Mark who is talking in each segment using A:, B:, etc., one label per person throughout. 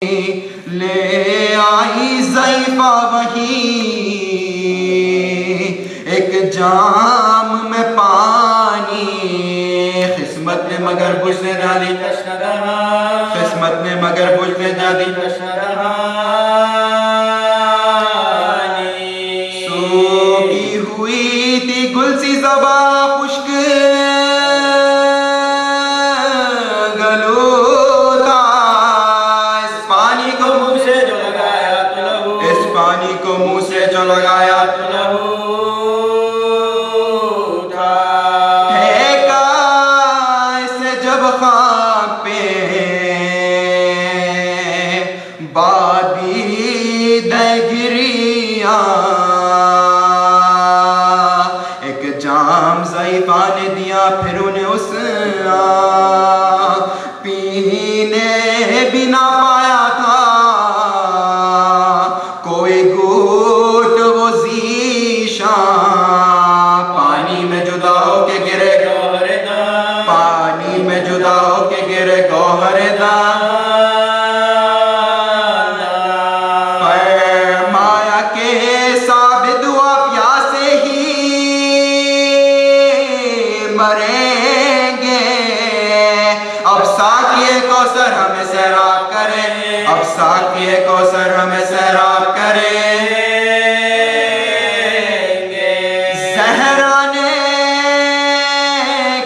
A: لے آئی ضعیفہ وہی ایک جام میں پانی، قسمت نے مگر بجھ نے ڈالی قسمت نے مگر بجھ نے ڈالی سوکھی ہوئی تھی گل سی زباں خشک منہ سے جو لگایا پھینکا اسے جب خاک پہ بادی دے گریا ایک جام ضعیفہ نے دیا پھر انہیں اس پینے بھی نہ پایا تھا کوئی گھوٹ وہ ذیشان پانی میں جدا ہو کے گرے پانی میں جدا ہو کے گرے گوہر دان فرمایا کہ ثابت ہوا پیاسے ہی مریں گے اب ساقی کوثر ہمیں سیراب کرے اب ساقی کوثر ہمیں سیراب کرے زہرا نے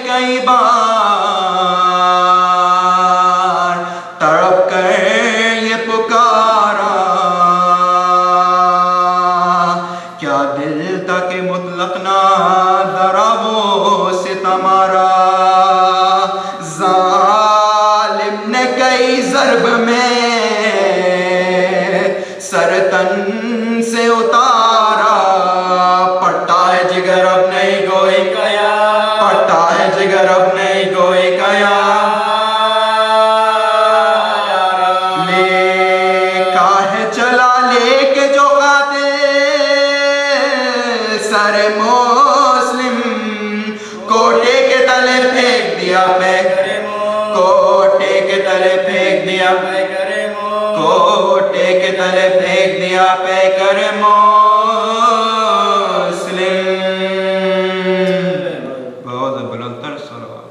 A: کئی بار تڑپ کر یہ پکارا کیا دل تک مطلق نہ درا وہ ستمارا ظالم نے کئی ضرب میں سرتن سے اتارا پٹا ہے جگر اب نہیں کوئی گیا پٹا ہے جگر اب نہیں کوئی گیا لے کاہے چلا لے کے جو قاتل سر مسلم کوٹے کے تلے پھینک دیا کوٹے کے تلے پھینک دیا کوٹے کے تلے پھینک دیا پہ کر مسلم بہت بلندر صلوات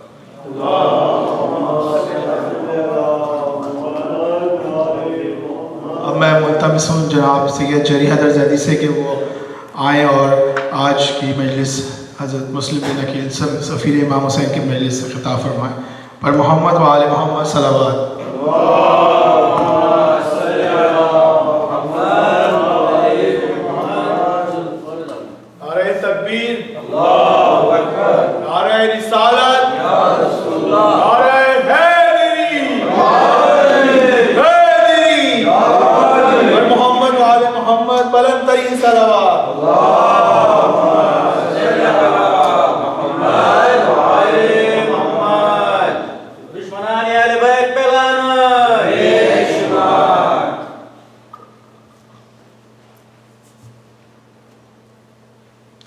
B: اب میں ملتمس ہوں جناب سید جری حضرت زیدی سے کہ وہ آئیں اور آج کی مجلس حضرت مسلم بن عقیل سفیر امام حسین کی مجلس سے خطاب فرمائیں پر محمد و آل محمد صلوات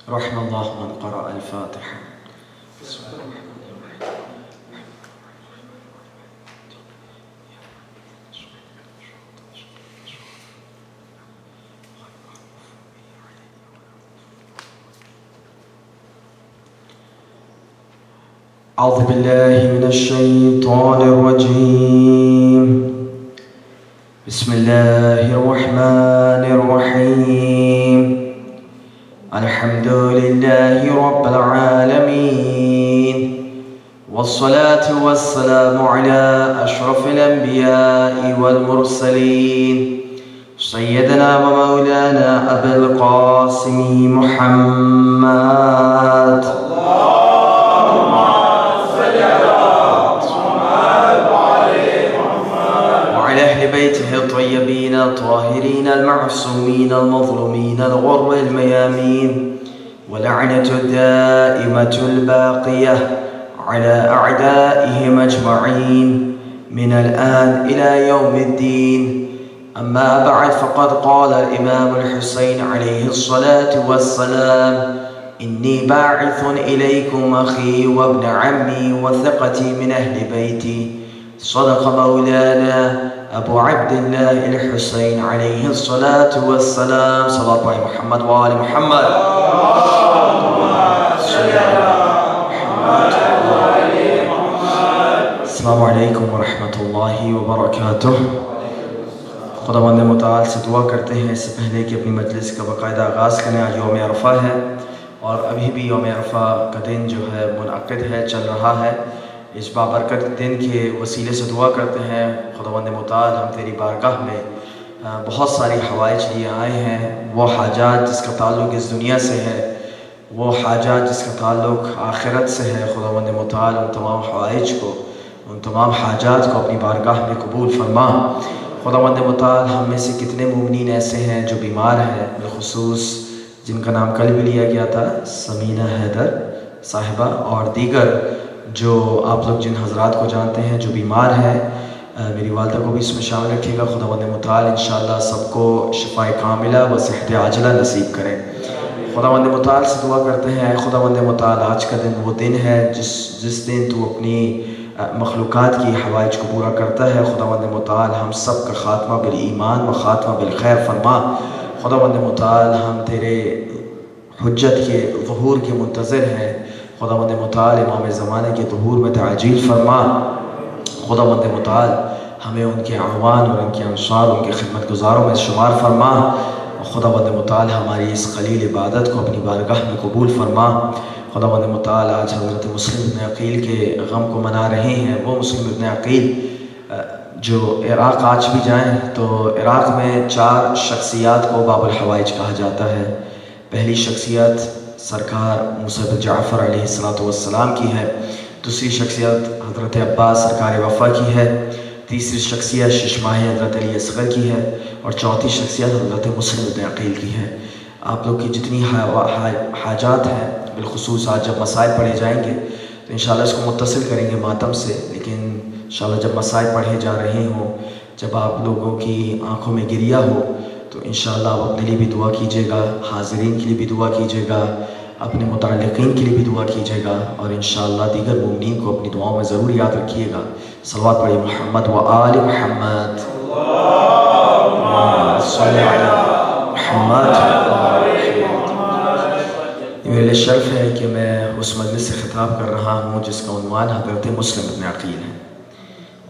A: رحم الله من قرأ الفاتحة أعوذ بالله من الشيطان الرجيم بسم الله الرحمن الرحيم الحمد لله رب العالمين والصلاة والسلام على أشرف الأنبياء والمرسلين سيدنا ومولانا أبي القاسم محمد وعلى أهل بيته الطيبين الطاهرين المعصومين المظلومين الغر الميامين ولعنة الدائمة الباقية على أعدائهم أجمعين من الآن إلى يوم الدين أما بعد فقد قال الإمام الحسين عليه الصلاة والسلام إني باعث إليكم أخي وابن عمي وثقتي من أهل بيتي صدق مولانا
C: ابو عبداللہ الحسین علیہ الصلاۃ والسلام. صلوات پڑھیں محمد و آل محمد. السلام علیکم ورحمۃ اللہ وبرکاتہ. خداوند متعال سے دعا کرتے ہیں اس سے پہلے کہ اپنی مجلس کا باقاعدہ آغاز کریں. آج یوم عرفہ ہے اور ابھی بھی یوم عرفہ کا دن جو ہے منعقد ہے، چل رہا ہے. اس بابرکت دن کے وسیلے سے دعا کرتے ہیں خداوند متعال ہم تیری بارگاہ میں بہت ساری حوائج لیے آئے ہیں. وہ حاجات جس کا تعلق اس دنیا سے ہے، وہ حاجات جس کا تعلق آخرت سے ہے، خداوند متعال ان تمام حوائج کو، ان تمام حاجات کو اپنی بارگاہ میں قبول فرما. خداوند متعال ہم میں سے کتنے مومنین ایسے ہیں جو بیمار ہیں، بالخصوص جن کا نام کل بھی لیا گیا تھا، سمینہ حیدر صاحبہ اور دیگر جو آپ لوگ جن حضرات کو جانتے ہیں جو بیمار ہیں. میری والدہ کو بھی اس میں شامل رکھیے گا. خداوند متعال انشاءاللہ سب کو شفاء کاملہ و صحت عاجلہ نصیب کریں. خداوند متعال سے دعا کرتے ہیں اے خداوند متعال آج کا دن وہ دن ہے جس دن تو اپنی مخلوقات کی حوائج کو پورا کرتا ہے. خداوند متعال ہم سب کا خاتمہ بالایمان و خاتمہ بالخیر فرما. خداوند متعال ہم تیرے حجت کے ظہور کے منتظر ہیں. خداوند متعال امام زمانے کے ظہور میں تعجیل فرما. خداوند متعال ہمیں ان کے اعوان اور ان کے انصار، ان کے خدمت گزاروں میں شمار فرما. خداوند متعال ہماری اس قلیل عبادت کو اپنی بارگاہ میں قبول فرما. خداوند متعال آج حضرت مسلم ابن عقیل کے غم کو منا رہے ہیں. وہ مسلم ابن عقیل جو عراق آج بھی جائیں تو عراق میں 4 شخصیات کو باب الحوائج کہا جاتا ہے. پہلی شخصیت سرکار موسیٰ بن جعفر علیہ السلام کی ہے. دوسری شخصیت حضرت عباس سرکار وفا کی ہے. تیسری شخصیت ششماہ حضرت علی اصغر کی ہے. اور چوتھی شخصیت حضرت مسلم ابن عقیل کی ہے. آپ لوگ کی جتنی حاجات ہیں، بالخصوص آج جب مسائل پڑھے جائیں گے تو انشاءاللہ اس کو متصل کریں گے ماتم سے، لیکن انشاءاللہ جب مسائل پڑھے جا رہے ہوں، جب آپ لوگوں کی آنکھوں میں گریہ ہو تو انشاءاللہ آپ اپنے لیے بھی دعا کیجیے گا، حاضرین کے لیے بھی دعا کیجیے گا، اپنے متعلقین کے لیے بھی دعا کیجیے گا، اور انشاءاللہ دیگر مومنین کو اپنی دعاؤں میں ضرور یاد رکھیے گا. صلوات پڑھیں محمد و آل محمد. صلی علی محمد. میرے لیے شرف ہے کہ میں اس مجلس سے خطاب کر رہا ہوں جس کا عنوان حضرت مسلم ابن عقیل ہے،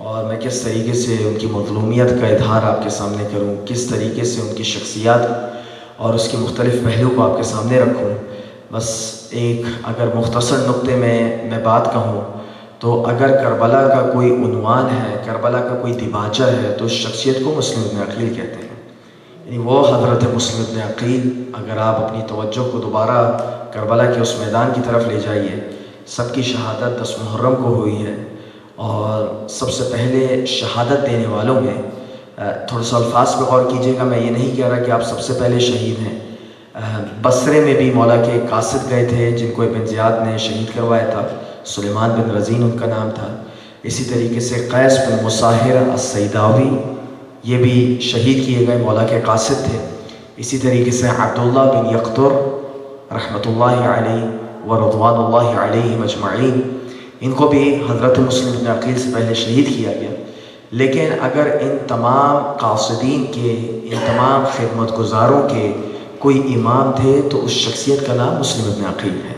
C: اور میں کس طریقے سے ان کی مظلومیت کا اظہار آپ کے سامنے کروں، کس طریقے سے ان کی شخصیات اور اس کے مختلف پہلو کو آپ کے سامنے رکھوں. بس ایک اگر مختصر نقطے میں بات کہوں تو اگر کربلا کا کوئی عنوان ہے، کربلا کا کوئی دیباچہ ہے تو اس شخصیت کو مسلم ابن عقیل کہتے ہیں. یعنی وہ حضرت مسلم ابن عقیل. اگر آپ اپنی توجہ کو دوبارہ کربلا کے اس میدان کی طرف لے جائیے، سب کی شہادت 10 محرم کو ہوئی ہے، اور سب سے پہلے شہادت دینے والوں میں تھوڑا سا الفاظ پہ غور کیجیے گا. میں یہ نہیں کہہ رہا کہ آپ سب سے پہلے شہید ہیں. بصرے میں بھی مولا کے قاصد گئے تھے جن کو ابن زیاد نے شہید کروایا تھا، سلیمان بن رزین ان کا نام تھا. اسی طریقے سے قیس بن مصاہر السیداوی یہ بھی شہید کیے گئے، مولا کے قاصد تھے. اسی طریقے سے عبداللہ بن یقطر رحمۃ اللہ علیہ و رضوان اللہ علیہ مجمعین، ان کو بھی حضرت مسلم ابن عقیل سے پہلے شہید کیا گیا. لیکن اگر ان تمام قاصدین کے، ان تمام خدمت گزاروں کے کوئی امام تھے تو اس شخصیت کا نام مسلم ابن عقیل ہے.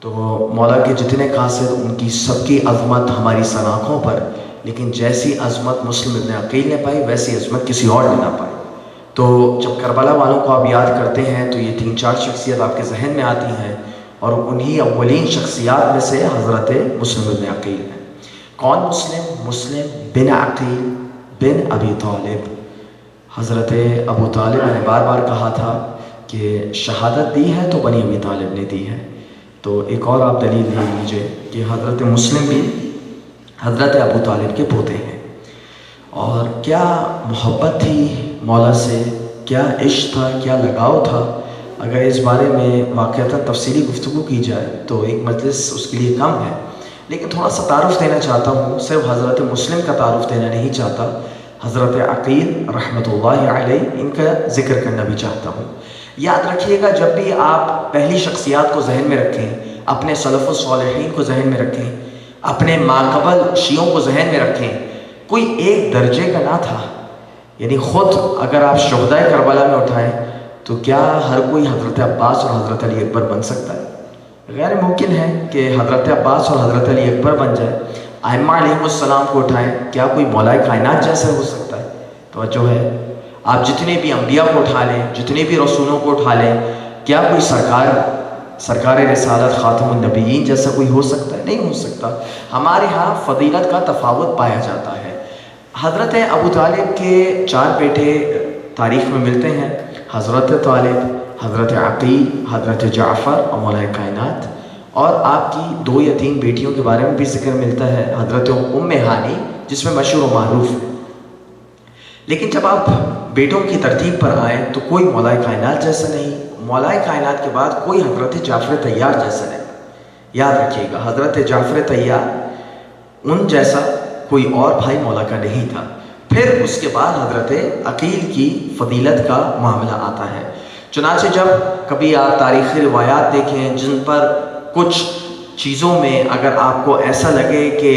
C: تو مولا کے جتنے قاصد، ان کی سب کی عظمت ہماری سناخوں پر، لیکن جیسی عظمت مسلم ابن عقیل نے پائی ویسی عظمت کسی اور نے نہ پائی. تو جب کربلا والوں کو آپ یاد کرتے ہیں تو یہ 3-4 شخصیت آپ کے ذہن میں آتی ہیں، اور انہی اولین شخصیات میں سے حضرت مسلم ابن عقیل ہیں. کون مسلم؟ مسلم بن عقیل بن ابی طالب. حضرت ابو طالب نے بار بار کہا تھا کہ شہادت دی ہے تو بنی ابی طالب نے دی ہے. تو ایک اور آپ دلیل لے لیجئے کہ حضرت مسلم بھی حضرت ابو طالب کے پوتے ہیں. اور کیا محبت تھی مولا سے، کیا عشق تھا، کیا لگاؤ تھا. اگر اس بارے میں واقعتاً تفصیلی گفتگو کی جائے تو ایک مجلس اس کے لیے کم ہے، لیکن تھوڑا سا تعارف دینا چاہتا ہوں. صرف حضرت مسلم کا تعارف دینا نہیں چاہتا، حضرت عقیل رحمۃ اللہ علیہ ان کا ذکر کرنا بھی چاہتا ہوں. یاد رکھیے گا جب بھی آپ پہلی شخصیات کو ذہن میں رکھیں، اپنے سلف الصالحین کو ذہن میں رکھیں، اپنے ماقبل شیعوں کو ذہن میں رکھیں، کوئی ایک درجے کا نہ تھا. یعنی خود اگر آپ شہدائے کربلا میں اٹھائیں تو کیا ہر کوئی حضرت عباس اور حضرت علی اکبر بن سکتا ہے؟ غیر ممکن ہے کہ حضرت عباس اور حضرت علی اکبر بن جائے. ائمہ علیہم السلام کو اٹھائیں، کیا کوئی مولائے کائنات جیسا ہو سکتا ہے؟ توجہ ہے. آپ جتنے بھی انبیاء کو اٹھا لیں، جتنے بھی رسولوں کو اٹھا لیں، کیا کوئی سرکار رسالت خاتم النبیین جیسا کوئی ہو سکتا ہے؟ نہیں ہو سکتا. ہمارے ہاں فضیلت کا تفاوت پایا جاتا ہے. حضرت ابو طالب کے 4 بیٹے تاریخ میں ملتے ہیں، حضرت طالب، حضرت عقیل، حضرت جعفر اور مولا کائنات. اور آپ کی 2 یا 3 بیٹیوں کے بارے میں بھی ذکر ملتا ہے، حضرت ام ہانی جس میں مشہور و معروف ہے. لیکن جب آپ بیٹوں کی ترتیب پر آئیں تو کوئی مولا کائنات جیسا نہیں، مولا کائنات کے بعد کوئی حضرت جعفر طیار جیسا نہیں. یاد رکھیے گا، حضرت جعفر طیار ان جیسا کوئی اور بھائی مولا کا نہیں تھا. پھر اس کے بعد حضرت عقیل کی فضیلت کا معاملہ آتا ہے. چنانچہ جب کبھی آپ تاریخی روایات دیکھیں جن پر کچھ چیزوں میں اگر آپ کو ایسا لگے کہ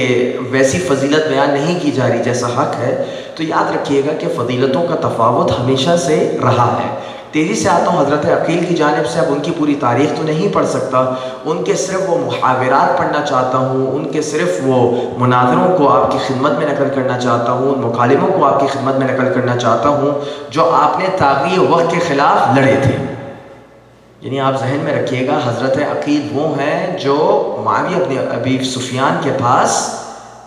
C: ویسی فضیلت بیان نہیں کی جا رہی جیسا حق ہے، تو یاد رکھیے گا کہ فضیلتوں کا تفاوت ہمیشہ سے رہا ہے. تیزی سے آتا ہوں حضرت عقیل کی جانب سے. اب ان کی پوری تاریخ تو نہیں پڑھ سکتا، ان کے صرف وہ محاورات پڑھنا چاہتا ہوں، ان کے صرف وہ مناظروں کو آپ کی خدمت میں نقل کرنا چاہتا ہوں، ان مکالموں کو آپ کی خدمت میں نقل کرنا چاہتا ہوں جو آپ نے طاغی وقت کے خلاف لڑے تھے. یعنی آپ ذہن میں رکھیے گا، حضرت عقیل وہ ہیں جو معاویہ ابن ابی سفیان کے پاس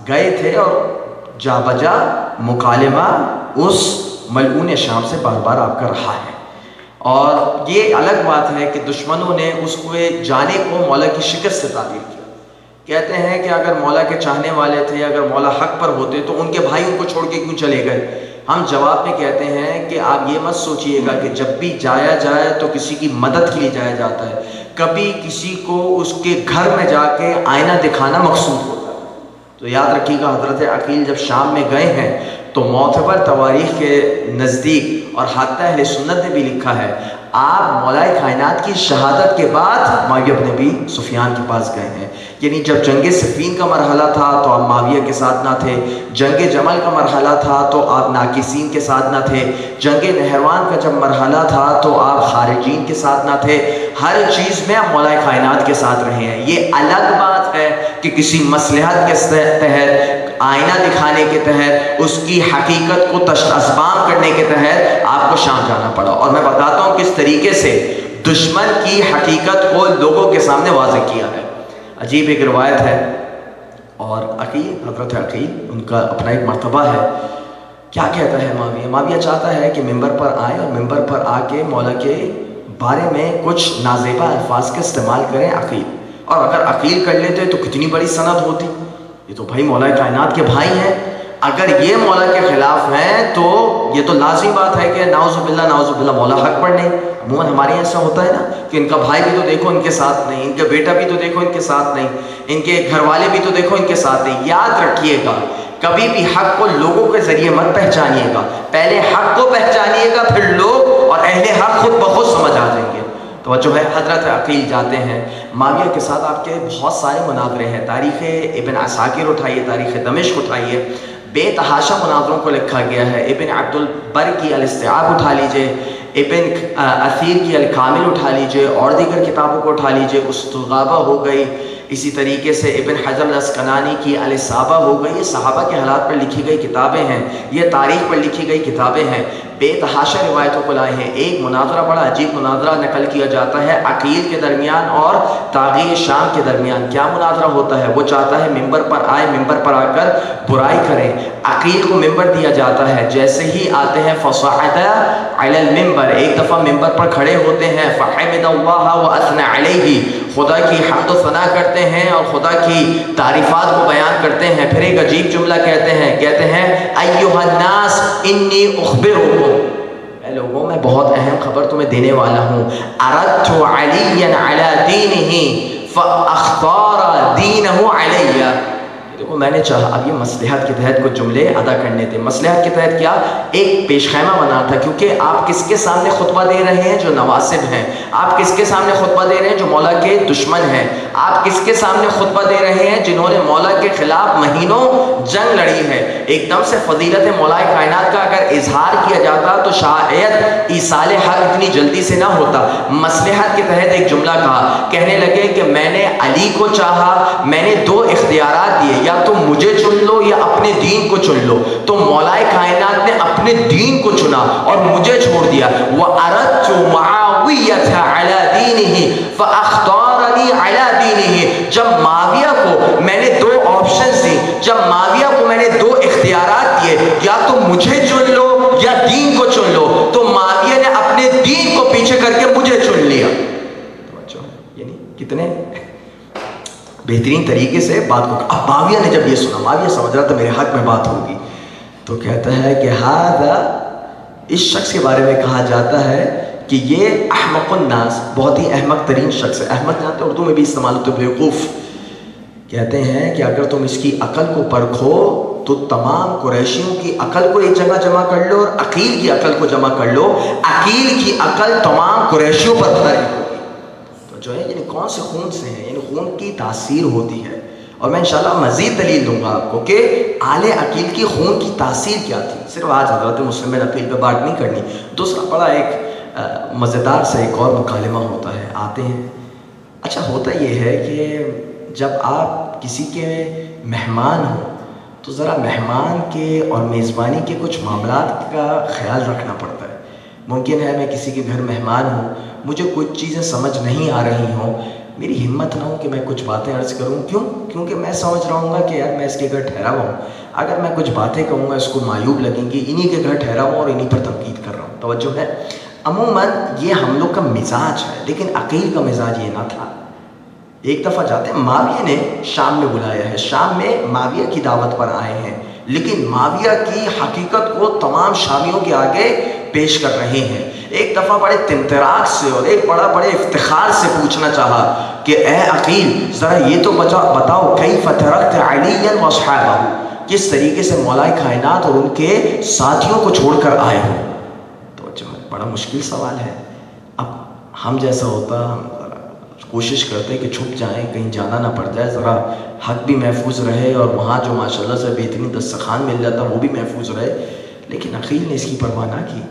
C: گئے تھے اور جا بجا مکالمہ اس ملعون شام سے بار بار آپ کا رہا ہے. اور یہ الگ بات ہے کہ دشمنوں نے اس کو جانے کو مولا کی شکست سے تعبیر کیا. کہتے ہیں کہ اگر مولا کے چاہنے والے تھے، اگر مولا حق پر ہوتے تو ان کے بھائی ان کو چھوڑ کے کیوں چلے گئے؟ ہم جواب میں کہتے ہیں کہ آپ یہ مت سوچئے گا کہ جب بھی جایا جائے تو کسی کی مدد کے لیے جایا جاتا ہے. کبھی کسی کو اس کے گھر میں جا کے آئینہ دکھانا مقصود ہوتا ہے. تو یاد رکھیے گا، حضرت عقیل جب شام میں گئے ہیں تو معتبر تواریخ کے نزدیک اور حتی اہل سنت نے بھی لکھا ہے، آپ مولا کائنات کی شہادت کے بعد معاویہ بن ابی سفیان کے پاس گئے ہیں. یعنی جب جنگ صفین کا مرحلہ تھا تو آپ معاویہ کے ساتھ نہ تھے، جنگ جمل کا مرحلہ تھا تو آپ ناکسین کے ساتھ نہ تھے، جنگ نہروان کا جب مرحلہ تھا تو آپ خارجین کے ساتھ نہ تھے. ہر چیز میں آپ مولا کائنات کے ساتھ رہے ہیں. یہ الگ بات ہے کہ کسی مصلحت کے تحت، آئینہ دکھانے کے تحت، اس کی حقیقت کو اسبام کرنے کے تحت آپ کو شام جانا پڑا. اور میں بتاتا ہوں کس طریقے سے دشمن کی حقیقت کو لوگوں کے سامنے واضح کیا ہے. عجیب ایک روایت ہے. اور عقیل، حضرت عقیل، ان کا اپنا ایک مرتبہ ہے. کیا کہتا ہے معاویہ چاہتا ہے کہ ممبر پر آئے اور ممبر پر آ کے مولا کے بارے میں کچھ نازیبا الفاظ کا استعمال کریں عقیل. اور اگر عقیل کر لیتے تو کتنی بڑی سند ہوتی. یہ تو بھائی مولا کائنات کے بھائی ہیں. اگر یہ مولا کے خلاف ہیں تو یہ تو لازمی بات ہے کہ نعوذ باللہ مولا حق پر نہیں. عموماً ہمارے یہاں ایسا ہوتا ہے نا کہ ان کا بھائی بھی تو دیکھو ان کے ساتھ نہیں، ان کا بیٹا بھی تو دیکھو ان کے ساتھ نہیں، ان کے گھر والے بھی تو دیکھو ان کے ساتھ نہیں. یاد رکھیے گا، کبھی بھی حق کو لوگوں کے ذریعے مت پہچانیے گا. پہلے حق کو پہچانیے گا، پھر لوگ اور اہل حق خود بخود سمجھ آ جائیں گے. توجہ ہے. حضرت عقیل جاتے ہیں، معاویہ کے ساتھ آپ کے بہت سارے مناظرے ہیں. تاریخ ابن عساکر اٹھائیے، تاریخ دمشق اٹھائیے، بے تحاشا مناظروں کو لکھا گیا ہے. ابن عبد البر کی الاستیعاب اٹھا لیجئے، ابن اثیر کی الکامل اٹھا لیجئے، اور دیگر کتابوں کو اٹھا لیجئے. استغابہ ہو گئی، اسی طریقے سے ابن حجر الاسقلانی کی الاصابہ ہو گئی. یہ صحابہ کے حالات پر لکھی گئی کتابیں ہیں، یہ تاریخ پر لکھی گئی کتابیں ہیں. بے تحاشا روایتوں کو لائے ہیں. ایک مناظرہ، بڑا عجیب مناظرہ نقل کیا جاتا ہے عقیل کے درمیان اور طاغی شام کے درمیان. کیا مناظرہ ہوتا ہے؟ وہ چاہتا ہے ممبر پر آئے، ممبر پر آ کر برائی کریں. عقیل کو ممبر دیا جاتا ہے، جیسے ہی آتے ہیں فصعد علی المنبر، ایک دفعہ ممبر پر کھڑے ہوتے ہیں، فحمد اللہ واثنى علیہ، خدا کی حمد و ثنا کرتے ہیں اور خدا کی تعریفات کو بیان کرتے ہیں. پھر ایک عجیب جملہ کہتے ہیں ایھا الناس انی اخبرکم، اے لوگوں میں بہت اہم خبر تمہیں دینے والا ہوں. اردت علیا علی دینہ فاختار دینہ علی، دیکھو میں نے چاہا اب یہ مصلحت کے تحت کچھ جملے ادا کرنے تھے. مصلحت کے تحت کیا؟ ایک پیش خیمہ بنا تھا، کیونکہ آپ کس کے سامنے خطبہ دے رہے ہیں؟ جو نواسب ہیں. آپ کس کے سامنے خطبہ دے رہے ہیں؟ جو مولا کے دشمن ہیں. آپ کس کے سامنے خطبہ دے رہے ہیں؟ جنہوں نے مولا کے خلاف مہینوں جنگ لڑی ہے. ایک دم سے فضیلت مولا کائنات کا اگر اظہار کیا جاتا تو شاید ایصال حق اتنی جلدی سے نہ ہوتا. مصلحت کے تحت ایک جملہ کہا، کہنے لگے کہ میں نے علی کو چاہا، میں نے دو اختیارات دیے، یا تو مجھے چن لو یا اپنے دین کو چن لو. تو مولا کائنات نے اپنے دین کو چنا اور مجھے چھوڑ دیا. وَأَرَدْتُ مُعَاوِيَةَ عَلَى دِينِهِ فَأَخْتَارَنِي عَلَى دِينِهِ. جب معاویہ کو میں نے دو آپشنز دی، جب معاویہ کو میں نے دو اختیارات دیے، یا تو مجھے چن لو یا دین کو چن لو، تو معاویہ نے اپنے دین کو پیچھے کر کے مجھے چن لیا. یعنی کتنے بہترین طریقے سے بات کو. اب معاویہ نے جب یہ سنا، معاویہ سمجھ رہا تھا میرے حق میں بات ہوگی، تو کہتا ہے کہ ہذا، اس شخص کے بارے میں کہا جاتا ہے کہ یہ احمق الناس، بہت ہی احمق ترین شخص ہے. احمق جانتے ہیں اردو میں بھی استعمال ہوتے ہیں، بیوقوف. کہتے ہیں کہ اگر تم اس کی عقل کو پرکھو تو تمام قریشیوں کی عقل کو ایک جگہ جمع کر لو اور عقیل کی عقل کو جمع کر لو، عقیل کی عقل تمام قریشیوں پر بھاری ہوگی. تو جو ہے یعنی کون سے خون سے ہیں، یعنی خون کی تاثیر ہوتی ہے. اور میں انشاءاللہ مزید دلیل دوں گا آپ کو کہ آل عقیل کی خون کی تاثیر کیا تھی. صرف آج حضرت مسلم بن عقیل پہ بات نہیں کرنی. دوسرا بڑا ایک مزیدار سے ایک اور مکالمہ ہوتا ہے، آتے ہیں. اچھا ہوتا یہ ہے کہ جب آپ کسی کے مہمان ہوں تو ذرا مہمان کے اور میزبانی کے کچھ معاملات کا خیال رکھنا پڑتا ہے. ممکن ہے میں کسی کے گھر مہمان ہوں، مجھے کچھ چیزیں سمجھ نہیں آ رہی ہوں، میری ہمت نہ ہو کہ میں کچھ باتیں عرض کروں. کیونکہ میں سمجھ رہا ہوں گا کہ یار میں اس کے گھر ٹھہرا ہوا ہوں، اگر میں کچھ باتیں کہوں گا اس کو معیوب لگیں گی، انہی کے گھر ٹھہرا ہوں اور انہی پر تنقید کر رہا ہوں. توجہ ہے. عموماً یہ ہم لوگ کا مزاج ہے، لیکن عقیل کا مزاج یہ نہ تھا. ایک دفعہ جاتے ہیں، معاویہ نے شام میں بلایا ہے، شام میں معاویہ کی دعوت پر آئے ہیں، لیکن معاویہ کی حقیقت کو تمام شامیوں کے آگے پیش کر رہے ہیں. ایک دفعہ بڑے تمتراک سے اور ایک بڑے افتخار سے پوچھنا چاہا کہ اے عقیل ذرا یہ تو بتاؤ کیف ترکت علیٰ واصحابہ، کس طریقے سے مولا کائنات اور ان کے ساتھیوں کو چھوڑ کر آئے ہو. تو جو بڑا مشکل سوال ہے. اب ہم جیسا ہوتا ہم کوشش کرتے کہ چھپ جائیں، کہیں جانا نہ پڑ جائے، ذرا حق بھی محفوظ رہے اور وہاں جو ماشاءاللہ سے بہترین دسترخوان مل جاتا وہ بھی محفوظ رہے. لیکن عقیل نے اس کی پرواہ نہ کی.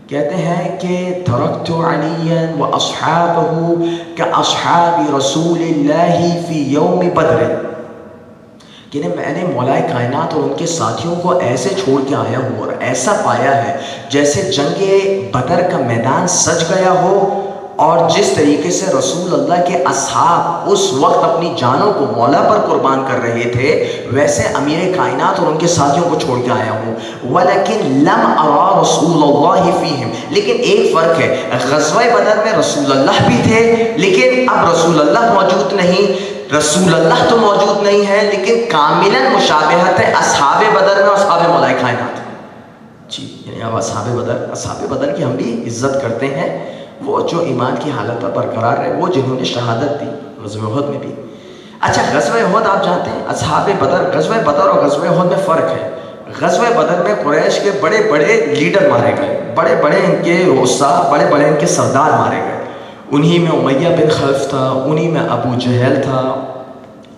C: کہتے ہیں کہ ترکت علیٰ واصحابہ کاصحاب رسول اللہ فی یوم بدر، کہ میں نے مولا کائنات اور ان کے ساتھیوں کو ایسے چھوڑ کے آیا ہوں اور ایسا پایا ہے جیسے جنگ بدر کا میدان سج گیا ہو، اور جس طریقے سے رسول اللہ کے اصحاب اس وقت اپنی جانوں کو مولا پر قربان کر رہے تھے، ویسے امیر کائنات اور ان کے ساتھیوں کو چھوڑ کے آیا ہوں. وَلَكِنْ لَمْ أَرَى رَسُولَ اللَّهِ فِيهِمْ، لیکن ایک فرق ہے، غزوہ بدر میں رسول اللہ بھی تھے لیکن اب رسول اللہ موجود نہیں. رسول اللہ تو موجود نہیں ہے لیکن کاملاً مشابہت ہے اصحاب بدر میں اور اصحاب مولا کائنات. جی یعنی اب اصحاب بدر کی ہم بھی عزت کرتے ہیں، وہ جو ایمان کی حالت پر برقرار رہے، وہ جنہوں نے شہادت دی غزوہ احد میں بھی. اچھا غزوہ احد آپ جانتے ہیں، اصحاب بدر، غزوہ بدر اور غزوہ احد میں فرق ہے. غزوہ بدر میں قریش کے بڑے بڑے لیڈر مارے گئے، بڑے بڑے ان کے رؤساء، بڑے بڑے ان کے سردار مارے گئے. انہی میں امیہ بن خلف تھا، انہی میں ابو جہل تھا،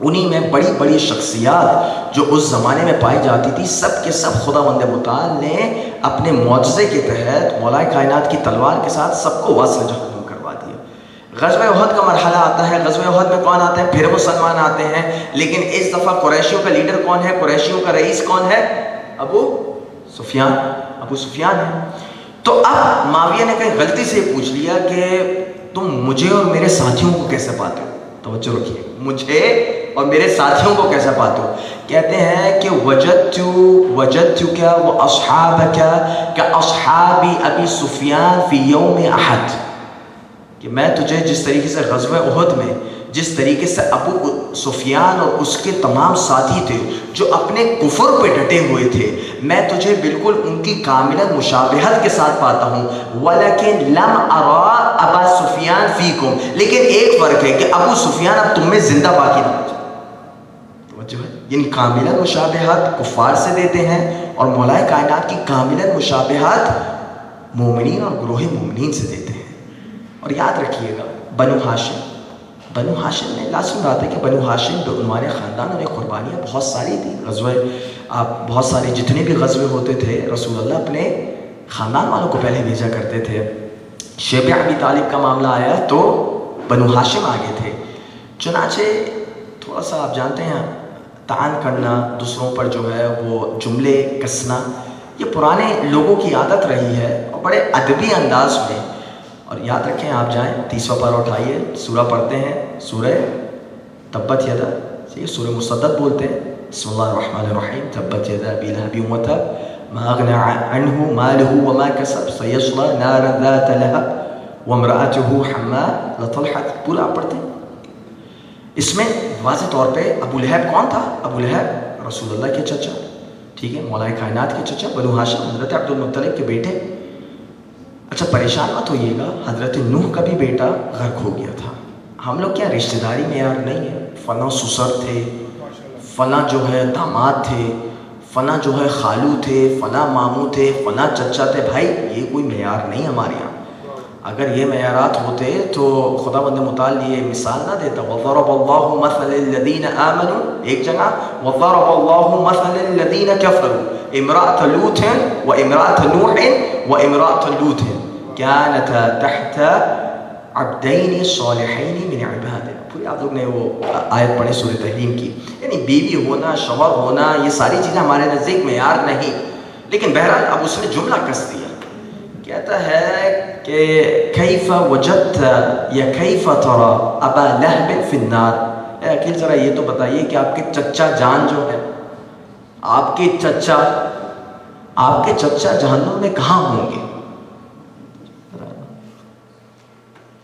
C: انہی میں بڑی بڑی شخصیات جو اس زمانے میں پائی جاتی تھی. سب کے سب خداوند متعال نے اپنے معجزے کے تحت مولا کائنات کی تلوار کے ساتھ سب کو واصل جہنم کروا دیا. غزوہ احد کا مرحلہ آتا ہے، غزوہ احد میں کون آتے ہیں؟ پھر مسلمان آتے ہیں، لیکن اس دفعہ قریشیوں کا لیڈر کون ہے؟ قریشیوں کا رئیس کون ہے؟ ابو سفیان ہے. تو اب معاویہ نے کہیں غلطی سے پوچھ لیا کہ تم مجھے اور میرے ساتھیوں کو کیسے پاتے ہو؟ توجہ رکھیے، مجھے اور میرے ساتھیوں کو کیسے پاتے ہو؟ کہتے ہیں کہ وجدت کیا وہ اصحاب کیا کہ اصحابی ابی سفیان فی یوم احد، کہ میں تجھے جس طریقے سے غزوہ احد میں جس طریقے سے ابو سفیان اور اس کے تمام ساتھی تھے جو اپنے کفر پہ ڈٹے ہوئے تھے، میں تجھے بالکل ان کی کاملا مشابہت کے ساتھ پاتا ہوں. وَلَكِنْ لَمْ أَرَى أَبَا سُفْيَانَ فِيكُمْ، لیکن ایک فرق ہے کہ ابو سفیان اب تم میں زندہ باقی نہ بچا. توجہ ہے، یعنی کاملاً مشابہت کفار سے دیتے ہیں اور مولائے کائنات کی کاملاً مشابہت مومنین اور گروہ مومنین سے دیتے ہیں۔ اور یاد رکھیے گا بنو ہاشم میں لازم بات ہے کہ بنو ہاشم بعنوان خاندان انہیں قربانیاں بہت ساری تھیں، بہت سارے جتنے بھی غزوے ہوتے تھے رسول اللہ اپنے خاندان والوں کو پہلے بھیجا کرتے تھے۔ شیب ابی طالب کا معاملہ آیا تو بنو ہاشم آگے تھے، چنانچہ تھوڑا سا آپ جانتے ہیں تعان کرنا، دوسروں پر جو ہے وہ جملے کسنا، یہ پرانے لوگوں کی عادت رہی ہے اور بڑے ادبی انداز میں۔ اور یاد رکھیں آپ جائیں 30واں پارہ اٹھائیے، سورہ پڑھتے ہیں، سورہ تبت یدا، یہ سورہ مصدق بولتے ہیں، بسم اللہ الرحمن الرحیم، تبت یدا ابی لہب وتب ما اغنى عنه ماله وما كسب سيصلى نارا ذات لهب وامرأته حمالة الحطب، پورا پڑھتے ہیں۔ اس میں واضح طور پہ ابو لہب کون تھا؟ ابو لہب رسول اللہ کے چچا، ٹھیک ہے، مولائے کائنات کے چچا، بنو ہاشم حضرت عبد المطلب کے بیٹے۔ اچھا پریشان مت ہوئیے گا، حضرت نوح کا بھی بیٹا غرق ہو گیا تھا۔ ہم لوگ کیا رشتہ داری میں یار نہیں ہے، فلاں سسر تھے، فلاں جو ہے داماد تھے، فلاں جو ہے خالو تھے، فلاں ماموں تھے، فلاں چچا تھے، بھائی یہ کوئی معیار نہیں ہمارے یہاں۔ اگر یہ معیارات ہوتے تو خدا بند متعال یہ مثال نہ دیتا، وَضَرَبَ اللَّهُ مَثَلَ الَّذِينَ آمَنُوا، ایک جگہ وَضَرَبَ اللَّهُ مَثَلَ الَّذِينَ كَفَرُوا امرأة لوط وامرأة نوح وامرأة لوط كانتا تحت عبدین صالحین من عبادنا۔ پوری آپ لوگ نے وہ آیت پڑھی سورہ تحریم کی، یعنی بیوی ہونا، شوہر ہونا، یہ ساری چیزیں ہمارے نزدیک معیار نہیں، لیکن بہرحال اب اس نے جملہ کس دیا، کہتا ہے کہ کیف وجدت یا کیف ترى ابا لہب فی النار۔ اے عقیل ذرا یہ تو بتائیے کہ آپ کے چچا جان جو ہے، آپ کے چچا جہنم میں کہاں ہوں گے؟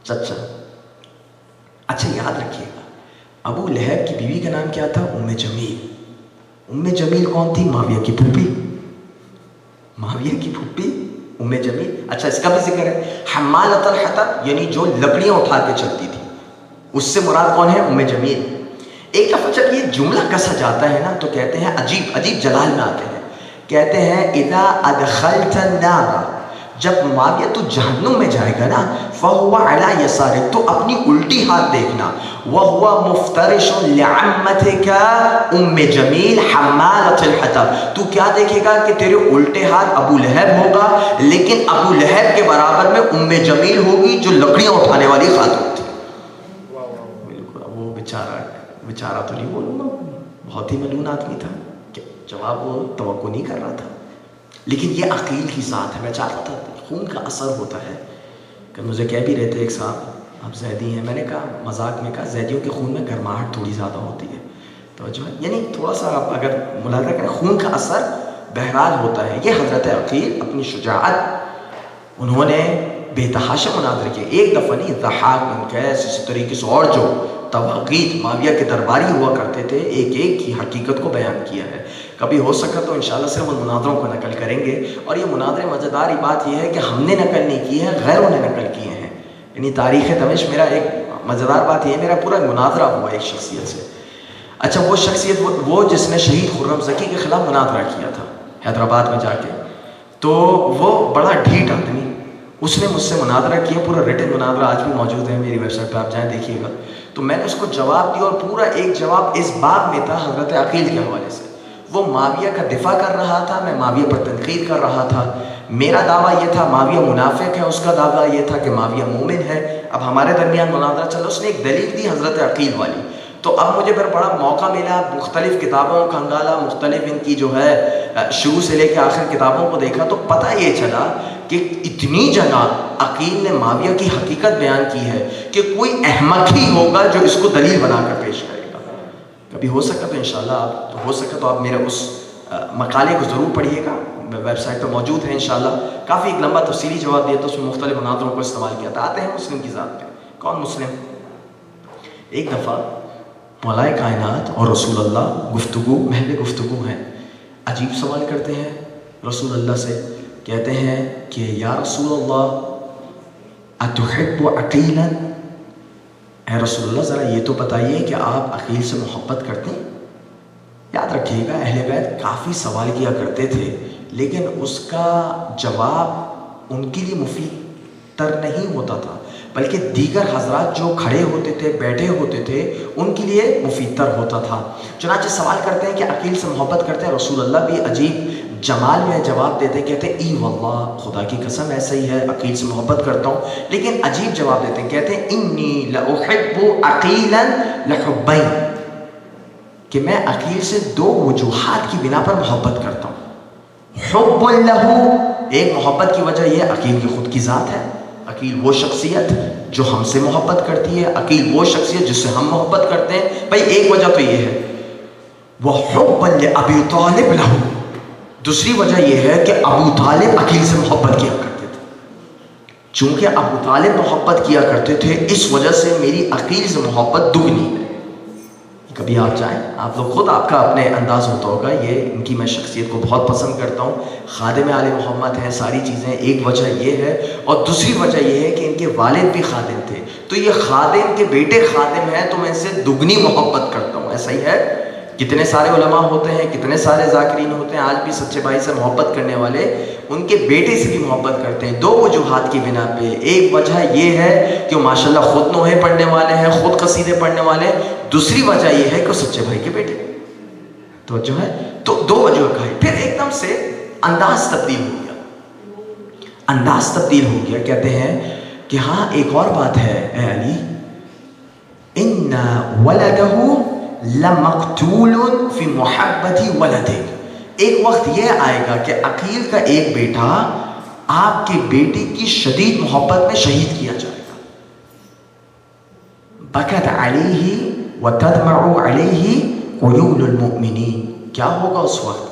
C: چچا، اچھا یاد رکھیے گا ابو لہب کی بیوی کا نام کیا تھا؟ ام جمیل۔ ام جمیل کون تھی؟ معاویہ کی پھوپھی، معاویہ کی پھوپھی ام جمیل۔ اچھا اس کا بھی ذکر ہے، حمالۃ الحطب یعنی جو لکڑیاں اٹھا کے چلتی تھی، اس سے مراد کون ہے؟ ام جمیل۔ ایک دفعہ جب یہ جملہ کسا جاتا ہے نا تو کہتے ہیں عجیب جلال میں آتے ہیں، کہتے ہیں اذا ادخلت النار، جب معاویہ تو جہنم میں جائے گا نا، فہو علی یسارک، تو اپنی الٹی ہاتھ دیکھنا، وہو مفترش لعمتک ام جمیل حمالۃ الحطب، تو کیا دیکھے گا کہ تیرے الٹے ہاتھ ابو لہب ہوگا، لیکن ابو لہب کے برابر میں ام جمیل ہوگی جو لکڑیاں اٹھانے والی خاتون تھی۔ بالکل وہ بیچارہ تو نہیں بولوں گا، بہت ہی ملعون آدمی تھا، جواب وہ توقع نہیں کر رہا تھا، لیکن یہ عقیل کی ذات ہے۔ میں چاہتا تھا خون کا اثر ہوتا ہے، کہ مجھے کہہ بھی رہے تھے ایک صاحب آپ زیدی ہیں، میں نے کہا مذاق میں کہا زیدیوں کے خون میں گرماہٹ تھوڑی زیادہ ہوتی ہے، توجہ ہے، یعنی تھوڑا سا آپ اگر ملاحظہ کریں خون کا اثر بہرحال ہوتا ہے۔ یہ حضرت عقیل اپنی شجاعت انہوں نے بے تحاشا مناظر کیے، ایک دفعہ نہیں، ضحاک بن قیس، اسی طریقے سے اور جو تواغیت معاویہ کے درباری ہوا کرتے تھے، ایک کی حقیقت کو بیان کیا ہے۔ کبھی ہو سکا تو انشاءاللہ صرف ان مناظروں کو نقل کریں گے، اور یہ مناظرے مزیدار بات یہ ہے کہ ہم نے نقل نہیں کی ہے، غیروں نے نقل کیے ہیں، یعنی تاریخ دمشق میرا ایک مزیدار بات یہ ہے، میرا پورا مناظرہ ہوا ایک شخصیت سے۔ اچھا وہ شخصیت وہ جس نے شہید خرم زکی کے خلاف مناظرہ کیا تھا حیدرآباد میں جا کے، تو وہ بڑا ڈھیٹ آدمی، اس نے مجھ سے مناظرہ کیا، پورا ریٹن مناظرہ آج بھی موجود ہے میری ویب سائٹ پہ، آپ جائیں دیکھیے گا۔ تو میں نے اس کو جواب دیا، اور پورا ایک جواب اس باب میں تھا حضرت عقیل کے حوالے سے، وہ معاویہ کا دفاع کر رہا تھا، میں معاویہ پر تنقید کر رہا تھا۔ میرا دعویٰ یہ تھا معاویہ منافق ہے، اس کا دعویٰ یہ تھا کہ معاویہ مومن ہے۔ اب ہمارے درمیان مناظرہ چلا، اس نے ایک دلیل دی حضرت عقیل والی، تو اب مجھے پھر بڑا موقع ملا، مختلف کتابوں کا انگالا، مختلف ان کی جو ہے شروع سے لے کے آخر کتابوں کو دیکھا، تو پتہ یہ چلا کہ اتنی جگہ عقیل نے معاویہ کی حقیقت بیان کی ہے کہ کوئی احمق ہی ہوگا جو اس کو دلیل بنا کر پیش کرے گا۔ کبھی ہو سکا تو انشاءاللہ آپ میرے اس مقالے کو ضرور پڑھیے گا، ویب سائٹ پہ موجود ہے انشاءاللہ، کافی ایک لمبا تفصیلی جواب دیا تھا، اس میں مختلف مناظروں کو استعمال کیا تھا۔ آتے ہیں مسلم کی ذات پہ، کون مسلم؟ ایک دفعہ مولائے کائنات اور رسول اللہ محل گفتگو ہیں، عجیب سوال کرتے ہیں رسول اللہ سے، کہتے ہیں کہ یا رسول اللہ اتحب عقیلا، اے رسول اللہ ذرا یہ تو بتائیے کہ آپ عقیل سے محبت کرتے ہیں؟ یاد رکھیے گا اہل بیت کافی سوال کیا کرتے تھے، لیکن اس کا جواب ان کے لیے مفید تر نہیں ہوتا تھا، بلکہ دیگر حضرات جو کھڑے ہوتے تھے، بیٹھے ہوتے تھے، ان کے لیے مفید تر ہوتا تھا۔ چنانچہ سوال کرتے ہیں کہ عقیل سے محبت کرتے ہیں، رسول اللہ بھی عجیب جمال میں جواب دیتے، کہتے ہیں ای واللہ، خدا کی قسم ایسا ہی ہے، عقیل سے محبت کرتا ہوں، لیکن عجیب جواب دیتے ہیں، کہتے ہیں انی لأحب عقیلا لحبین، کہ میں عقیل سے دو وجوہات کی بنا پر محبت کرتا ہوں۔ حب لہ، ایک محبت کی وجہ یہ عقیل کی خود کی ذات ہے، عقیل وہ شخصیت جو ہم سے محبت کرتی ہے، عقیل وہ شخصیت جس سے ہم محبت کرتے ہیں، بھائی ایک وجہ تو یہ ہے۔ وحب لأبی طالب لہ، دوسری وجہ یہ ہے کہ ابو طالب عقیل سے محبت کیا کرتے تھے، چونکہ ابو طالب محبت کیا کرتے تھے اس وجہ سے میری عقیل سے محبت دگنی ہے۔ کبھی آپ جائیں، آپ لوگ خود آپ کا اپنے انداز ہوتا ہوگا، یہ ان کی میں شخصیت کو بہت پسند کرتا ہوں، خادم آل محمد ہیں، ساری چیزیں، ایک وجہ یہ ہے، اور دوسری وجہ یہ ہے کہ ان کے والد بھی خادم تھے، تو یہ خادم کے بیٹے خادم ہیں تو میں ان سے دگنی محبت کرتا ہوں، ایسا ہی ہے۔ کتنے سارے علماء ہوتے ہیں، کتنے سارے ذاکرین ہوتے ہیں، آج بھی سچے بھائی سے محبت کرنے والے ان کے بیٹے سے بھی محبت کرتے ہیں، دو وجوہات کی بنا پہ۔ ایک وجہ یہ ہے کہ وہ ماشاءاللہ خود نوحے پڑھنے والے ہیں، خود قصیدے پڑھنے والے ہیں، دوسری وجہ یہ ہے کہ وہ سچے بھائی کے بیٹے، توجہ ہے، تو دو وجہ کہی۔ پھر ایک دم سے انداز تبدیل ہو گیا، انداز تبدیل ہو گیا، کہتے ہیں کہ ہاں ایک اور بات ہے اے علی، ان ولدہ لمقتول فی محبت ولدک، ایک وقت یہ آئے گا کہ عقیل کا ایک بیٹا آپ کے بیٹے کی شدید محبت میں شہید کیا جائے گا۔ بکت علیہ وتدمع علیہ عیون المؤمنین، کیا ہوگا اس وقت؟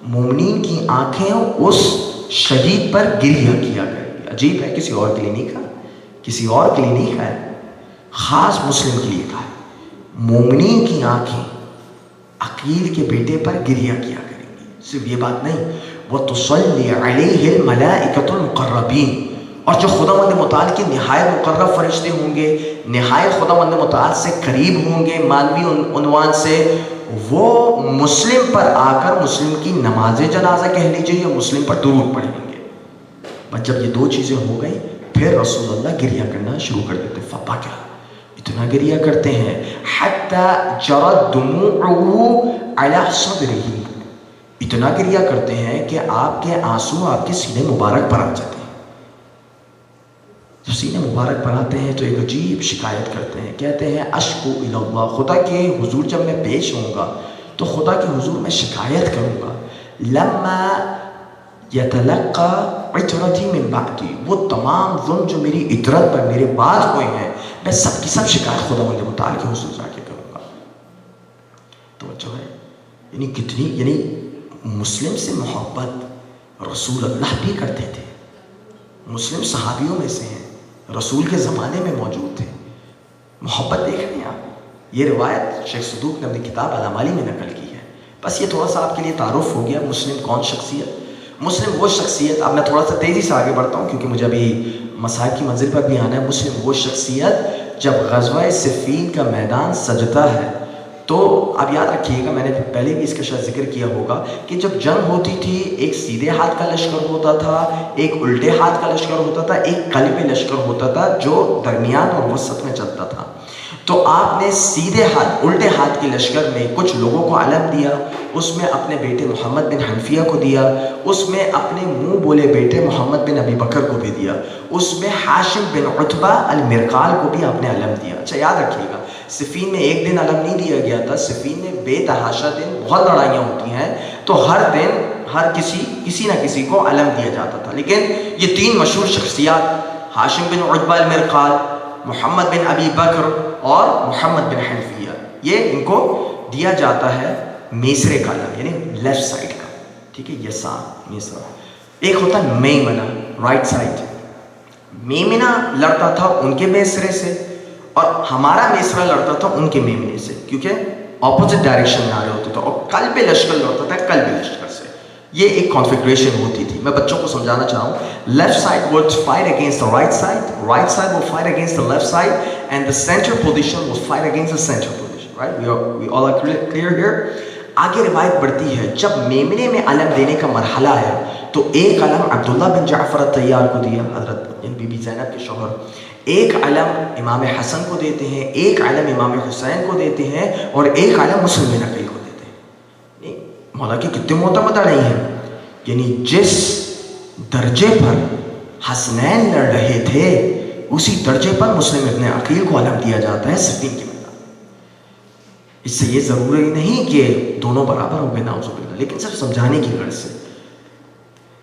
C: مومنین کی آنکھیں اس شہید پر گریہ کیا کریں گی۔ عجیب ہے، کسی اور کے لیے نہیں کہا، کسی اور کے لیے نہیں کہا ہے، خاص مسلم کے لیے کہا ہے۔ مومنین کی آنکھیں عقیل کے بیٹے پر گریہ کیا کریں گی۔ صرف یہ بات نہیں، وَتُصَلِّ عَلَيْهِ الْمَلَائِكَةُ الْمُقَرَّبِينَ، اور جو خداوند متعال کے نہایت مقرب فرشتے ہوں گے، نہایت خداوند متعال سے قریب ہوں گے مانوی عنوان سے، وہ مسلم پر آ کر مسلم کی نماز جنازہ کہہ لیجئے یا مسلم پر درود پڑھیں گے۔ بس جب یہ دو چیزیں ہو گئی پھر رسول اللہ گریہ کرنا شروع کر دیتے، فَبَكَى، اتنا گریہ کرتے ہیں، حَتَّى جَرَتْ دُمُوعُهُ عَلَى صَدْرِهِ، اتنا گریہ کرتے ہیں کہ آپ کے آنسو آپ کے سینے مبارک پر آ جاتے ہیں۔ جب سینے مبارک پر آتے ہیں تو ایک عجیب شکایت کرتے ہیں، کہتے ہیں اشکو الی اللہ، خدا کے حضور جب میں پیش ہوں گا تو خدا کے حضور میں شکایت کروں گا، لما یتلقى عطرتی من بعدی، وہ تمام ظلم جو میری عطرت پر میرے بعد ہوئے ہیں میں سب کی سب شکایت خدا متعال کے حضور جا کے کروں گا۔ توجہ ہے، یعنی کتنی، یعنی مسلم سے محبت رسول اللہ بھی کرتے تھے، مسلم صحابیوں میں سے ہیں، رسول کے زمانے میں موجود تھے، محبت دیکھ رہے ہیں آپ۔ یہ روایت شیخ صدوق نے اپنی کتاب علامالی میں نقل کی ہے۔ بس یہ تھوڑا سا آپ کے لیے تعارف ہو گیا مسلم کون شخصیت۔ مسلم وہ شخصیت، اب میں تھوڑا سا تیزی سے آگے بڑھتا ہوں کیونکہ مجھے ابھی مصائب کی منزل پر بھی آنا ہے۔ مسلم وہ شخصیت جب غزوہ صفین کا میدان سجتا ہے تو اب یاد رکھیے گا، میں نے پہلے بھی اس کا شاید ذکر کیا ہوگا کہ جب جنگ ہوتی تھی ایک سیدھے ہاتھ کا لشکر ہوتا تھا، ایک الٹے ہاتھ کا لشکر ہوتا تھا، ایک قلب لشکر ہوتا تھا جو درمیان اور وسط میں چلتا تھا۔ تو آپ نے سیدھے ہاتھ، الٹے ہاتھ کے لشکر میں کچھ لوگوں کو علم دیا، اس میں اپنے بیٹے محمد بن حنفیہ کو دیا، اس میں اپنے منہ بولے بیٹے محمد بن ابی بکر کو بھی دیا، اس میں حاشم بن عتبہ المرقال کو بھی آپ نے علم دیا۔ اچھا یاد رکھیے گا، صفین میں ایک دن علم نہیں دیا گیا تھا، صفین میں بے تحاشا دن بہت لڑائیاں ہوتی ہیں، تو ہر دن ہر کسی نہ کسی کو علم دیا جاتا تھا، لیکن یہ تین مشہور شخصیات حاشم بن عتبہ المرقال، محمد بن ابی بکر اور محمد بن حنفیہ، یہ ان کو دیا جاتا ہے میسرے کا علم، یعنی لیفٹ سائڈ کا، ٹھیک ہے، یسار میسرا۔ ایک ہوتا ہے میمنہ، رائٹ سائڈ، میمنہ لڑتا تھا ان کے میسرے سے اور ہمارا میسرا لڑتا تھا ان کے میمنے سے، کیونکہ اپوزٹ ڈائریکشن میں آ رہے ہوتے تھے، اور قلب لشکر لڑتا تھا قلب لشکر سے۔ یہ ایک کانفیگریشن ہوتی تھی۔ میں بچوں کو سمجھانا چاہوں، left side would fight against the right side, right side will fight against the left side, and the center position will fight against the center position, right? We all are clear here. آگے روایت بڑھتی ہے جب میمنے میں علم دینے کا مرحلہ آیا تو ایک علم عبداللہ بن جعفر الطیار کو دیا، حضرت بی بی زینب کے شوہر، ایک علم امام حسن کو دیتے ہیں، ایک علم امام حسین کو دیتے ہیں، اور ایک علم مسلم بن عقیل کو دیتے ہیں۔ مولا کے کتنے معتمد نہیں ہیں، یعنی جس درجے پر حسنین لڑ رہے تھے اسی درجے پر مسلم ابن عقیل کو علم دیا جاتا ہے صفین کے میدان۔ اس سے یہ ضروری نہیں کہ دونوں برابر ہو گئے، نعوذ باللہ، لیکن صرف سمجھانے کی غرض سے۔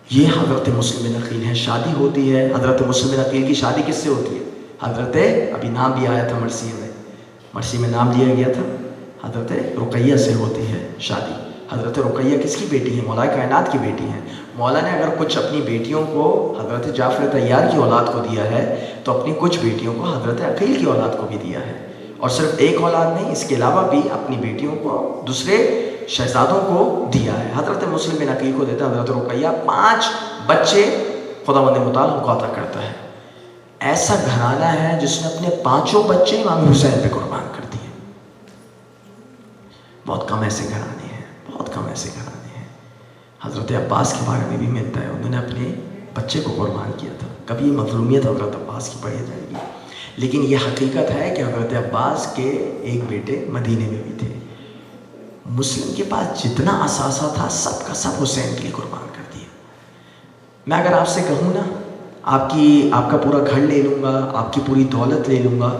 C: یہ حضرت مسلم بن عقیل ہیں، شادی ہوتی ہے حضرت مسلم بن عقیل کی شادی کس سے ہوتی ہے؟ حضرت، ابھی نام بھی آیا تھا مرثی میں نام لیا گیا تھا، حضرت رقیہ سے ہوتی ہے شادی۔ حضرت رقیہ کس کی بیٹی ہیں؟ مولا کائنات کی بیٹی ہیں۔ مولا نے اگر کچھ اپنی بیٹیوں کو حضرت جعفر طیار کی اولاد کو دیا ہے تو اپنی کچھ بیٹیوں کو حضرت عقیل کی اولاد کو بھی دیا ہے، اور صرف ایک اولاد نہیں، اس کے علاوہ بھی اپنی بیٹیوں کو دوسرے شہزادوں کو دیا ہے۔ حضرت مسلم بن عقیل کو دیتا ہے حضرت رقیہ، 5 بچے خداوند متعال ان کو عطا کرتا ہے۔ ایسا گھرانہ ہے جس نے اپنے 5 بچے امام حسین پہ قربان کر دیے۔ بہت کم ایسے گھرانے ہیں، بہت کم ایسے گھرانے ہیں۔ حضرت عباس کے بارے میں بھی ملتا ہے، انہوں نے اپنے بچے کو قربان کیا تھا۔ کبھی یہ مظلومیت حضرت عباس کی پڑھی جائے گی، لیکن یہ حقیقت ہے کہ حضرت عباس کے ایک بیٹے مدینے میں بھی تھے۔ مسلم کے پاس جتنا اثاثہ تھا سب کا سب حسین کے لیے قربان کر دیا۔ میں اگر آپ سے کہوں نا آپ کا پورا گھر لے لوں گا، آپ کی پوری دولت لے لوں گا،